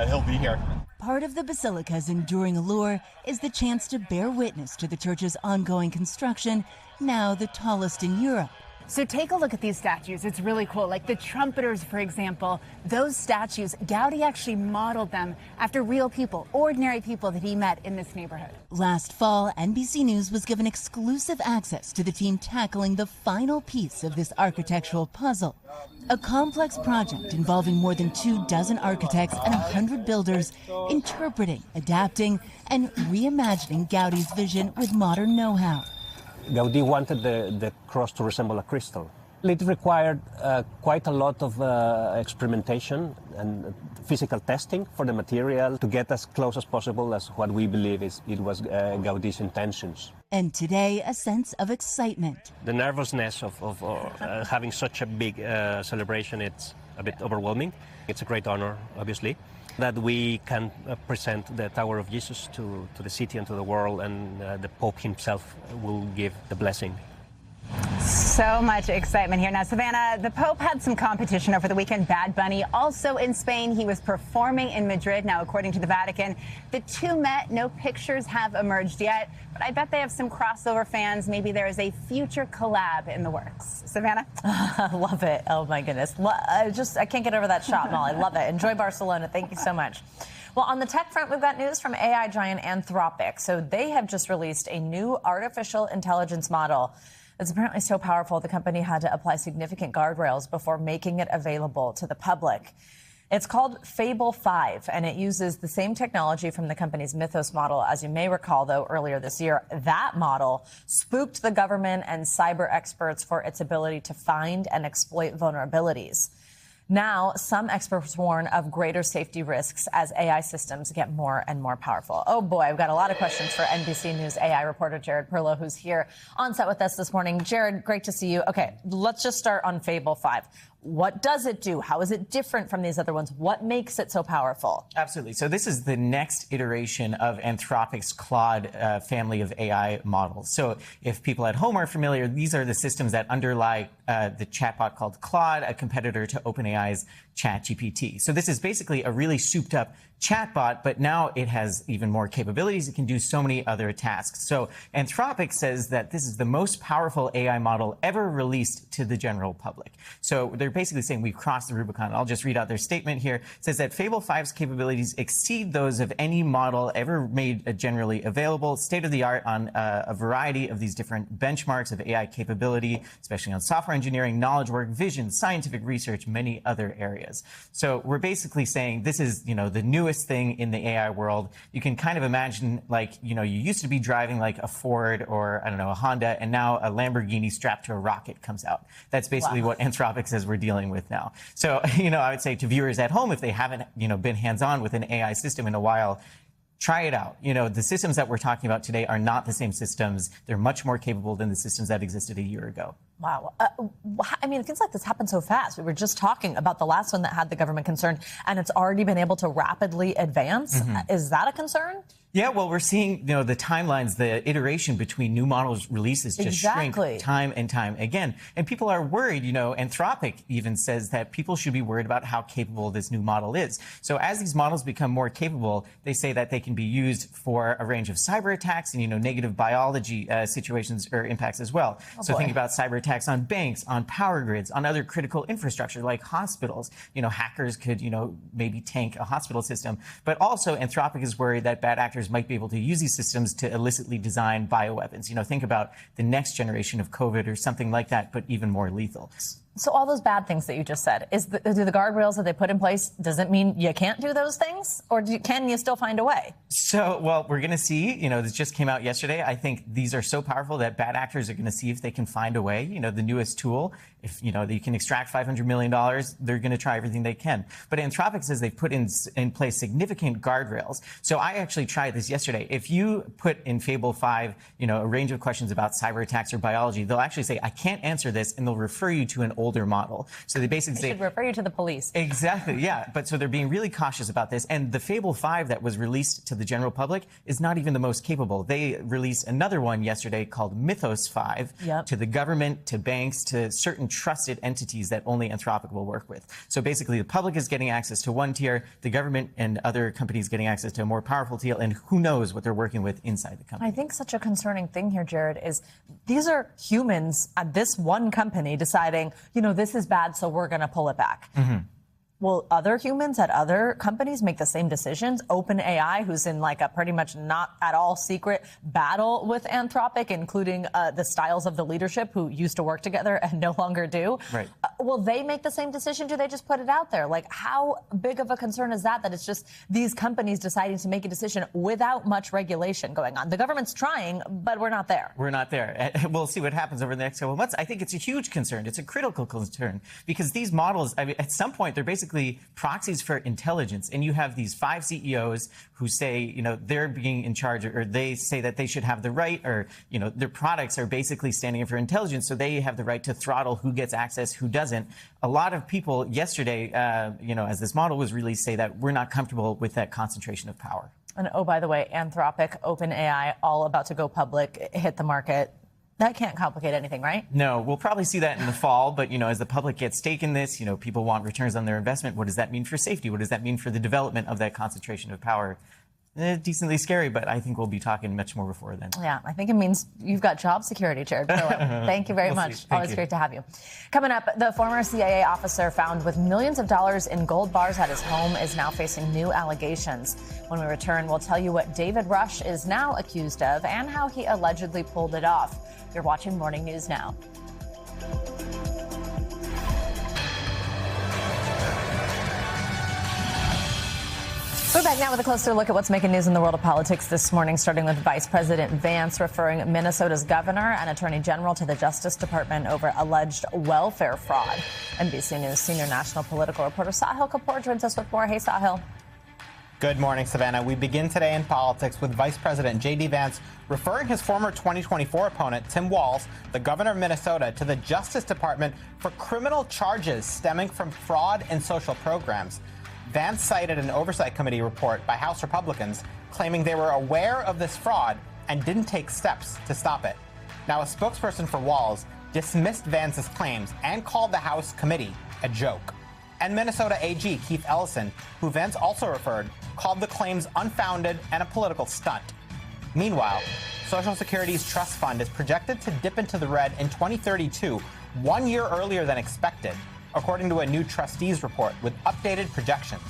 he'll be here. Part of the basilica's enduring allure is the chance to bear witness to the church's ongoing construction, now the tallest in Europe. So take a look at these statues. It's really cool. Like the trumpeters, for example, those statues, Gaudi actually modeled them after real people, ordinary people that he met in this neighborhood. Last fall, NBC News was given exclusive access to the team tackling the final piece of this architectural puzzle. A complex project involving more than 24 architects and 100 builders, interpreting, adapting, and reimagining Gaudi's vision with modern know-how. Gaudi wanted the cross to resemble a crystal. It required quite a lot of experimentation and physical testing for the material to get as close as possible as what we believe it was Gaudi's intentions. And today, a sense of excitement. The nervousness of having such a big celebration, it's a bit overwhelming. It's a great honor, obviously, that we can present the Tower of Jesus to the city and to the world, and the Pope himself will give the blessing. So much excitement here. Now, Savannah, the Pope had some competition over the weekend. Bad Bunny also in Spain. He was performing in Madrid. Now, according to the Vatican, the two met. No pictures have emerged yet, but I bet they have some crossover fans. Maybe there is a future collab in the works. Savannah? Love it. Oh, my goodness. I can't get over that shot, Molly. Love it. Enjoy Barcelona. Thank you so much. Well, on the tech front, we've got news from AI giant Anthropic. So they have just released a new artificial intelligence model. It's apparently so powerful, the company had to apply significant guardrails before making it available to the public. It's called Fable 5, and it uses the same technology from the company's Mythos model. As you may recall, though, earlier this year, that model spooked the government and cyber experts for its ability to find and exploit vulnerabilities. Now, some experts warn of greater safety risks as AI systems get more and more powerful. Oh, boy, I've got a lot of questions for NBC News AI reporter Jared Perlow, who's here on set with us this morning. Jared, great to see you. Okay, let's just start on Fable 5. What does it do? How is it different from these other ones? What makes it so powerful? Absolutely. So this is the next iteration of Anthropic's Claude family of AI models. So if people at home are familiar, these are the systems that underlie the chatbot called Claude, a competitor to OpenAI's ChatGPT. So this is basically a really souped up chatbot, but now it has even more capabilities. It can do so many other tasks. So Anthropic says that this is the most powerful AI model ever released to the general public. So they're basically saying we've crossed the Rubicon. I'll just read out their statement here. It says that Fable 5's capabilities exceed those of any model ever made generally available, state of the art on a variety of these different benchmarks of AI capability, especially on software engineering, knowledge work, vision, scientific research, many other areas. So we're basically saying this is, the newest thing in the AI world. You can kind of imagine, like, you used to be driving like a Ford or, I don't know, a Honda, and now a Lamborghini strapped to a rocket comes out. That's basically what Anthropic says we're dealing with now. So, I would say to viewers at home, if they haven't, been hands-on with an AI system in a while, try it out. The systems that we're talking about today are not the same systems. They're much more capable than the systems that existed a year ago. Wow. It feels like this happened so fast. We were just talking about the last one that had the government concerned, and it's already been able to rapidly advance. Is that a concern? Yeah, well, we're seeing, the timelines, the iteration between new models releases just shrink time and time again. And people are worried, Anthropic even says that people should be worried about how capable this new model is. So as these models become more capable, they say that they can be used for a range of cyber attacks and, negative biology situations or impacts as well. So think about cyber attacks on banks, on power grids, on other critical infrastructure like hospitals. Hackers could, maybe tank a hospital system. But also, Anthropic is worried that bad actors might be able to use these systems to illicitly design bioweapons. Think about the next generation of COVID or something like that, but even more lethal. So all those bad things that you just said, do the guardrails that they put in place, does it mean you can't do those things? Or can you still find a way? So, well, we're going to see. This just came out yesterday. I think these are so powerful that bad actors are going to see if they can find a way. The newest tool, if, you can extract $500 million, they're going to try everything they can. But Anthropic says they've put in place significant guardrails. So I actually tried this yesterday. If you put in Fable 5, a range of questions about cyber attacks or biology, they'll actually say, I can't answer this, and they'll refer you to an older model. So they basically should refer you to the police. Exactly, yeah. But so they're being really cautious about this. And the Fable 5 that was released to the general public is not even the most capable. They released another one yesterday called Mythos 5 to the government, to banks, to certain trusted entities that only Anthropic will work with. So basically the public is getting access to one tier, the government and other companies getting access to a more powerful tier, and who knows what they're working with inside the company. I think such a concerning thing here, Jared, is these are humans at this one company deciding, this is bad, so we're going to pull it back. Will other humans at other companies make the same decisions? OpenAI, who's in like a pretty much not at all secret battle with Anthropic, including the styles of the leadership who used to work together and no longer do. Right. Will they make the same decision? Do they just put it out there? Like, how big of a concern is that it's just these companies deciding to make a decision without much regulation going on? The government's trying, but we're not there. We're not there. We'll see what happens over the next couple of months. I think it's a huge concern. It's a critical concern because these models, at some point, they're basically proxies for intelligence. And you have these 5 CEOs who say, they're being in charge, or they say that they should have the right, or, their products are basically standing in for intelligence, so they have the right to throttle who gets access, who doesn't. A lot of people yesterday, as this model was released, say that we're not comfortable with that concentration of power. And oh, by the way, Anthropic, OpenAI, all about to go public, hit the market. That can't complicate anything, right? No, we'll probably see that in the fall. But, as the public gets stake in this, people want returns on their investment. What does that mean for safety? What does that mean for the development of that concentration of power? Decently scary, but I think we'll be talking much more before then. Yeah, I think it means you've got job security, Jared. Thank you very much. Always great to have you. Coming up, the former CIA officer found with millions of dollars in gold bars at his home is now facing new allegations. When we return, we'll tell you what David Rush is now accused of and how he allegedly pulled it off. You're watching Morning News Now. We're back now with a closer look at what's making news in the world of politics this morning, starting with Vice President Vance referring Minnesota's governor and attorney general to the Justice Department over alleged welfare fraud. NBC News senior national political reporter Sahil Kapoor joins us with more. Hey, Sahil. Good morning, Savannah. We begin today in politics with Vice President J.D. Vance referring his former 2024 opponent, Tim Walz, the governor of Minnesota, to the Justice Department for criminal charges stemming from fraud in social programs. Vance cited an oversight committee report by House Republicans claiming they were aware of this fraud and didn't take steps to stop it. Now, a spokesperson for Walz dismissed Vance's claims and called the House committee a joke. And Minnesota AG Keith Ellison, who Vance also referred, called the claims unfounded and a political stunt. Meanwhile, Social Security's trust fund is projected to dip into the red in 2032, 1 year earlier than expected, according to a new trustees report with updated projections.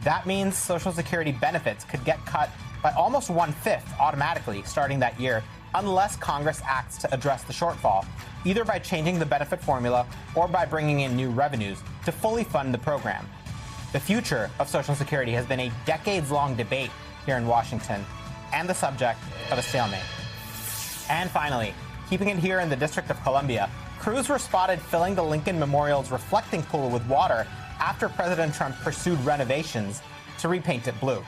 That means Social Security benefits could get cut by almost 1/5 automatically starting that year, unless Congress acts to address the shortfall, either by changing the benefit formula or by bringing in new revenues to fully fund the program. The future of Social Security has been a decades-long debate here in Washington and the subject of a stalemate. And finally, keeping it here in the District of Columbia, crews were spotted filling the Lincoln Memorial's reflecting pool with water after President Trump pursued renovations to repaint it blue.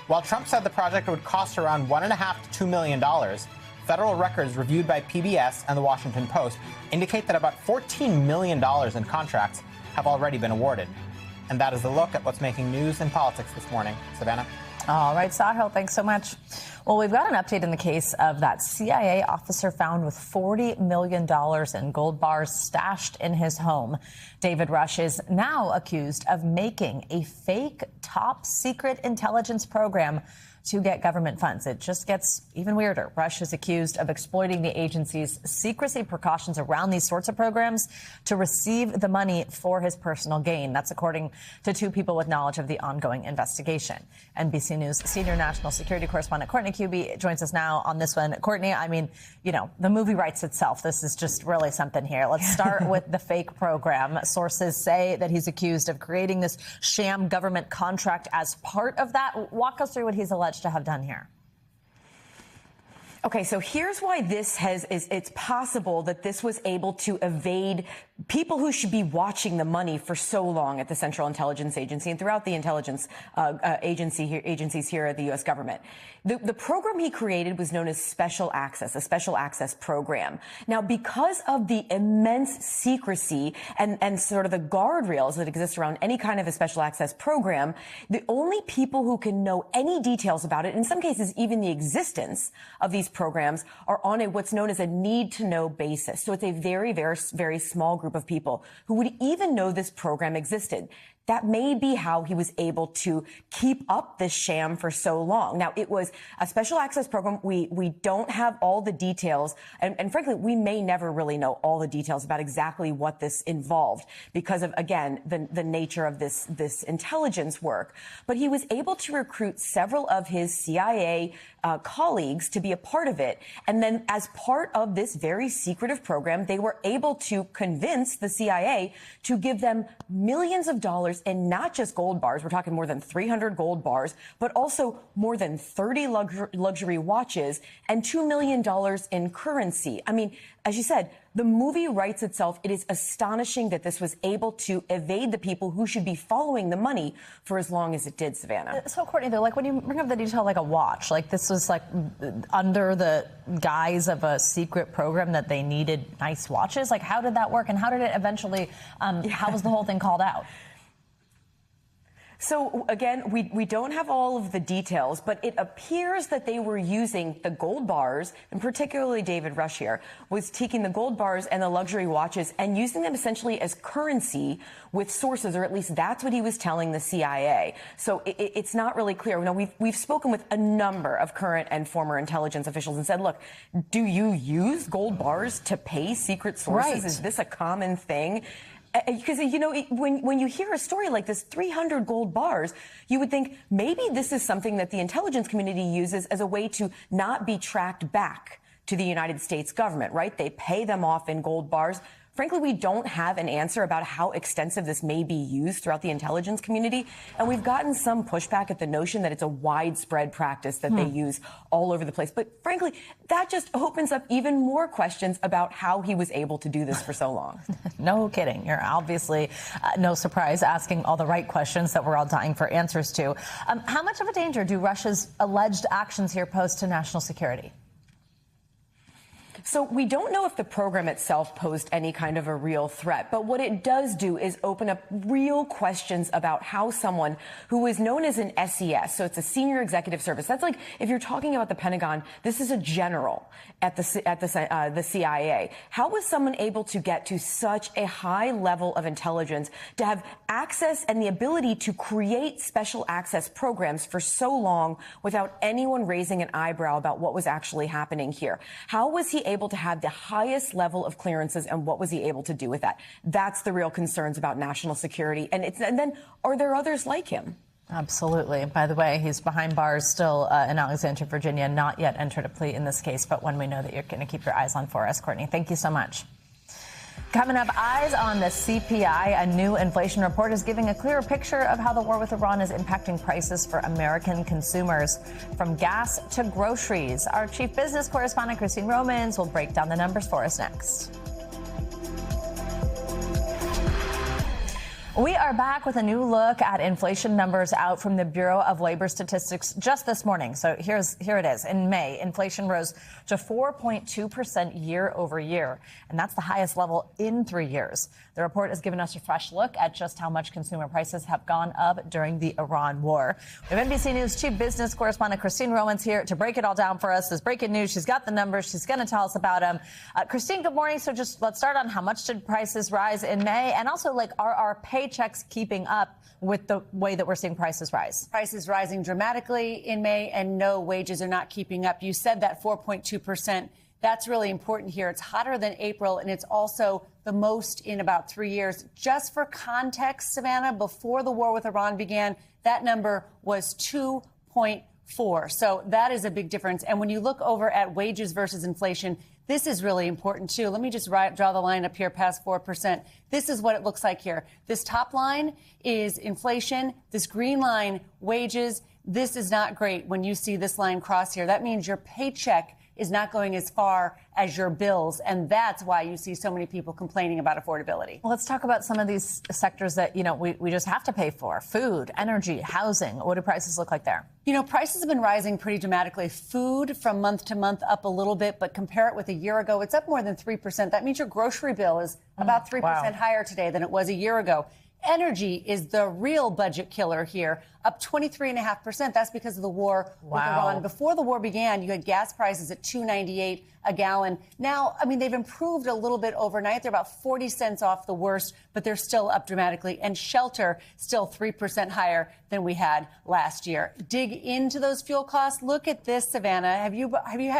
While Trump said the project would cost around $1.5 to $2 million, federal records reviewed by PBS and the Washington Post indicate that about $14 million in contracts have already been awarded. And that is a look at what's making news in politics this morning. Savannah? All right, Sahil, thanks so much. Well, we've got an update in the case of that CIA officer found with $40 million in gold bars stashed in his home. David Rush is now accused of making a fake top secret intelligence program to get government funds. It just gets even weirder. Rush is accused of exploiting the agency's secrecy precautions around these sorts of programs to receive the money for his personal gain. That's according to two people with knowledge of the ongoing investigation. NBC News senior national security correspondent Courtney Kube joins us now on this one. Courtney, I mean, you know, the movie writes itself. This is just really something here. Let's start with the fake program. Sources say that he's accused of creating this sham government contract as part of that. Walk us through what he's alleged to have done here. Okay, so here's why it's possible that this was able to evade people who should be watching the money for so long at the Central Intelligence Agency and throughout the intelligence agencies here at the U.S. government. The program he created was known as Special Access, a Special Access program. Now, because of the immense secrecy and sort of the guardrails that exist around any kind of a Special Access program, the only people who can know any details about it, in some cases even the existence of these programs, are on what's known as a need-to-know basis. So it's a very, very, very small group of people who would even know this program existed. That may be how he was able to keep up this sham for so long. Now, it was a special access program. We don't have all the details. And frankly, we may never really know all the details about exactly what this involved because of, again, the nature of this intelligence work. But he was able to recruit several of his CIA colleagues to be a part of it. And then as part of this very secretive program, they were able to convince the CIA to give them millions of dollars and not just gold bars. We're talking more than 300 gold bars, but also more than 30 luxury watches and $2 million in currency. I mean, as you said, the movie writes itself. It is astonishing that this was able to evade the people who should be following the money for as long as it did, Savannah. So, Courtney, though, like when you bring up the detail like a watch, like this was like under the guise of a secret program that they needed nice watches. Like, how did that work? And how did it eventually, how was the whole thing called out? So, again, we don't have all of the details, but it appears that they were using the gold bars, and particularly David Rush here, was taking the gold bars and the luxury watches and using them essentially as currency with sources, or at least that's what he was telling the CIA. So it's not really clear. You know, we've spoken with a number of current and former intelligence officials and said, look, do you use gold bars to pay secret sources? Right. Is this a common thing? Because, you know, when you hear a story like this, 300 gold bars, you would think maybe this is something that the intelligence community uses as a way to not be tracked back to the United States government, right? They pay them off in gold bars. Frankly, we don't have an answer about how extensive this may be used throughout the intelligence community. And we've gotten some pushback at the notion that it's a widespread practice that they use all over the place. But frankly, that just opens up even more questions about how he was able to do this for so long. No kidding. You're obviously, no surprise, asking all the right questions that we're all dying for answers to. How much of a danger do Russia's alleged actions here pose to national security? So we don't know if the program itself posed any kind of a real threat, but what it does do is open up real questions about how someone who is known as an SES, so it's a senior executive service. That's like if you're talking about the Pentagon, this is a general at the CIA. How was someone able to get to such a high level of intelligence, to have access and the ability to create special access programs for so long without anyone raising an eyebrow about what was actually happening here? How was he able to have the highest level of clearances, and what was he able to do with that? That's the real concerns about national security. And then are there others like him? Absolutely. By the way, he's behind bars still in Alexandria, Virginia, not yet entered a plea in this case, but one we know that you're going to keep your eyes on for us. Courtney, thank you so much. Coming up, eyes on the CPI. A new inflation report is giving a clearer picture of how the war with Iran is impacting prices for American consumers, from gas to groceries. Our chief business correspondent, Christine Romans, will break down the numbers for us next. We are back with a new look at inflation numbers out from the Bureau of Labor Statistics just this morning. So here it is. In May, inflation rose to 4.2% year over year, and that's the highest level in 3 years. The report has given us a fresh look at just how much consumer prices have gone up during the Iran war. We have NBC News chief business correspondent Christine Romans here to break it all down for us. This breaking news, she's got the numbers. She's going to tell us about them. Christine, good morning. So just let's start on how much did prices rise in May, and also, like, are our pay paychecks keeping up with the way that we're seeing prices rise? Prices rising dramatically in May, and no, wages are not keeping up. You said that 4.2%. That's really important here. It's hotter than April, and it's also the most in about 3 years. Just for context, Savannah, before the war with Iran began, that number was 2.4. So that is a big difference. And when you look over at wages versus inflation, this is really important, too. Let me just draw the line up here past 4%. This is what it looks like here. This top line is inflation. This green line, wages. This is not great when you see this line cross here. That means your paycheck is not going as far as your bills. And that's why you see so many people complaining about affordability. Well, let's talk about some of these sectors that, we just have to pay for. Food, energy, housing. What do prices look like there? Prices have been rising pretty dramatically. Food from month to month up a little bit, but compare it with a year ago, it's up more than 3%. That means your grocery bill is about 3% higher today than it was a year ago. Energy is the real budget killer here, up 23.5%. That's because of the war with Iran. Before the war began, you had gas prices at $2.98 a gallon. Now, they've improved a little bit overnight. They're about 40 cents off the worst, but they're still up dramatically. And shelter, still 3% higher than we had last year. Dig into those fuel costs. Look at this, Savannah. Have you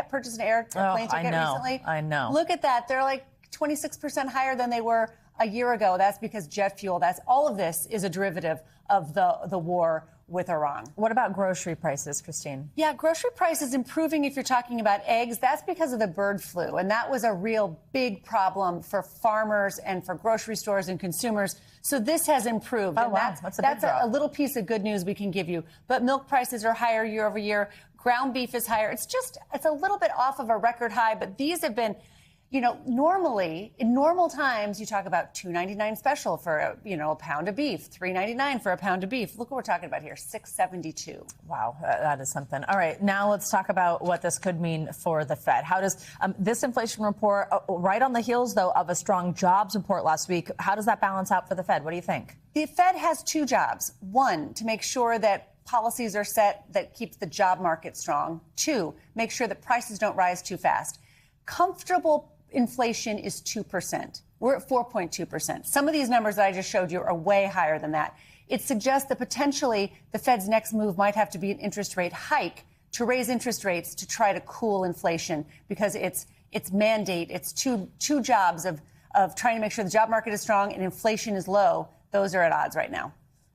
purchased an airplane ticket recently? I know. Look at that. They're like 26% higher than they were a year ago. That's because jet fuel. All of this is a derivative of the war with Iran. What about grocery prices, Christine? Yeah, grocery prices improving if you're talking about eggs. That's because of the bird flu. And that was a real big problem for farmers and for grocery stores and consumers. So this has improved. Oh, and wow. That's a little piece of good news we can give you. But milk prices are higher year over year. Ground beef is higher. It's a little bit off of a record high, but these have been, normally, in normal times, you talk about $2.99 special for a pound of beef, $3.99 for a pound of beef. Look what we're talking about here, $6.72. Wow, that is something. All right, now let's talk about what this could mean for the Fed. How does this inflation report, right on the heels, though, of a strong jobs report last week, how does that balance out for the Fed? What do you think? The Fed has two jobs. One, to make sure that policies are set that keeps the job market strong. Two, make sure that prices don't rise too fast. Comfortable inflation is 2%. We're at 4.2%. Some of these numbers that I just showed you are way higher than that. It suggests that potentially the Fed's next move might have to be an interest rate hike to raise interest rates to try to cool inflation, because it's mandate. It's two jobs of trying to make sure the job market is strong and inflation is low. Those are at odds right now.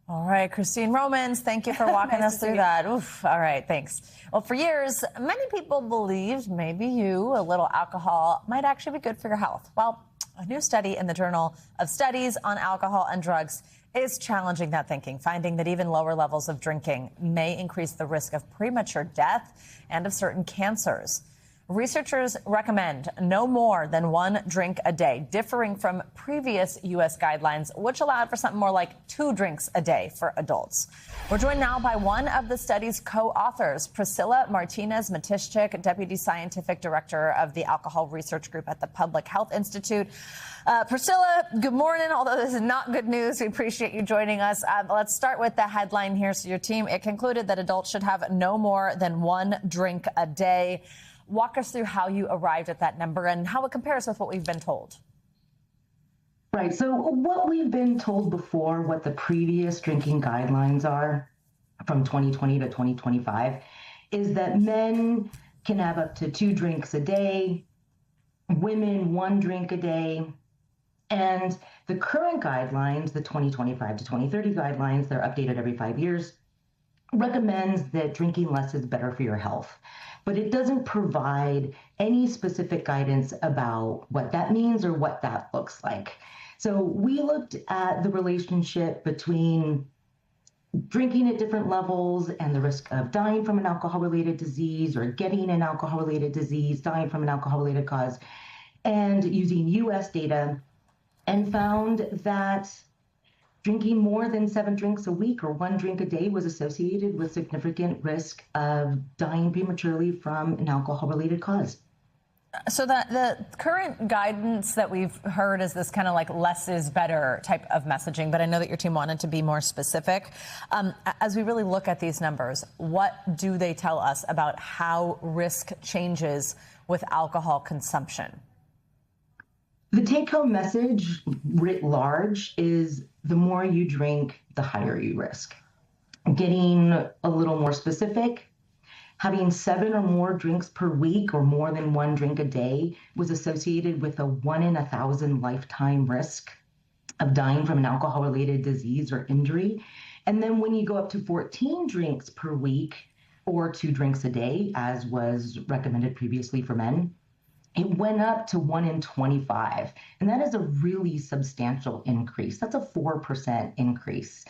All right, Christine Romans, thank you for walking us through that. Oof, all right, thanks. Well, for years, many people believed, maybe you, a little alcohol might actually be good for your health. Well, a new study in the Journal of Studies on Alcohol and Drugs is challenging that thinking, finding that even lower levels of drinking may increase the risk of premature death and of certain cancers. Researchers recommend no more than 1 drink a day, differing from previous U.S. guidelines, which allowed for something more like 2 drinks a day for adults. We're joined now by one of the study's co-authors, Priscilla Martinez-Matischik, Deputy Scientific Director of the Alcohol Research Group at the Public Health Institute. Priscilla, good morning. Although this is not good news, we appreciate you joining us. Let's start with the headline here. So your team, it concluded that adults should have no more than 1 drink a day. Walk us through how you arrived at that number and how it compares with what we've been told. Right. So what we've been told before, what the previous drinking guidelines are from 2020 to 2025, is that men can have up to 2 drinks a day, women 1 drink a day. And the current guidelines, the 2025 to 2030 guidelines, they're updated every 5 years, recommends that drinking less is better for your health. But it doesn't provide any specific guidance about what that means or what that looks like. So we looked at the relationship between drinking at different levels and the risk of dying from an alcohol-related disease or getting an alcohol-related disease, dying from an alcohol-related cause, and using U.S. data, and found that drinking more than 7 drinks a week or 1 drink a day was associated with significant risk of dying prematurely from an alcohol-related cause. So the current guidance that we've heard is this kind of like less is better type of messaging, but I know that your team wanted to be more specific. As we really look at these numbers, what do they tell us about how risk changes with alcohol consumption? The take-home message writ large is the more you drink, the higher you risk. Getting a little more specific, having 7 or more drinks per week or more than 1 drink a day was associated with a 1 in 1,000 lifetime risk of dying from an alcohol-related disease or injury. And then when you go up to 14 drinks per week or 2 drinks a day, as was recommended previously for men, it went up to 1 in 25. And that is a really substantial increase. That's a 4% increase.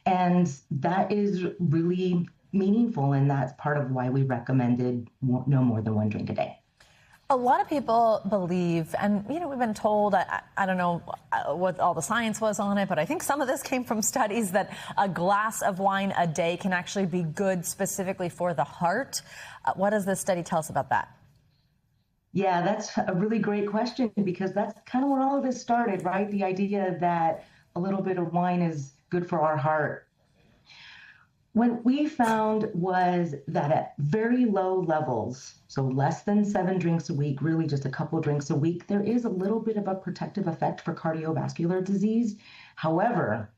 And that is really meaningful, and that's part of why we recommended no more than 1 drink a day. A lot of people believe, and we've been told, I don't know what all the science was on it, but I think some of this came from studies that a glass of wine a day can actually be good specifically for the heart. What does this study tell us about that? Yeah, that's a really great question, because that's kind of where all of this started, right? The idea that a little bit of wine is good for our heart. What we found was that at very low levels, so less than 7 drinks a week, really just a couple drinks a week, there is a little bit of a protective effect for cardiovascular disease. However,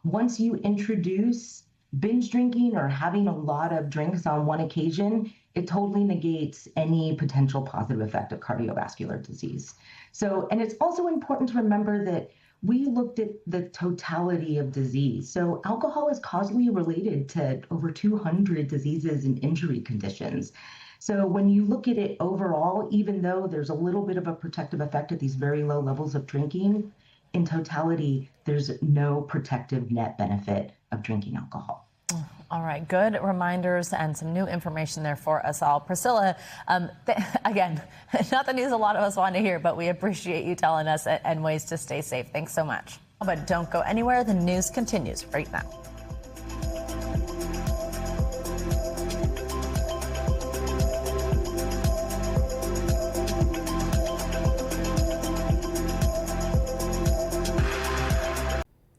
once you introduce binge drinking or having a lot of drinks on one occasion, it totally negates any potential positive effect of cardiovascular disease. So, and it's also important to remember that we looked at the totality of disease. So alcohol is causally related to over 200 diseases and injury conditions. So when you look at it overall, even though there's a little bit of a protective effect at these very low levels of drinking, in totality, there's no protective net benefit of drinking alcohol. All right, good reminders and some new information there for us all. Priscilla, again, not the news a lot of us want to hear, but we appreciate you telling us and ways to stay safe. Thanks so much. But don't go anywhere. The news continues right now.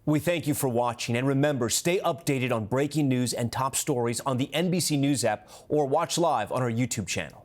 We thank you for watching, and remember, stay updated on breaking news and top stories on the NBC News app or watch live on our YouTube channel.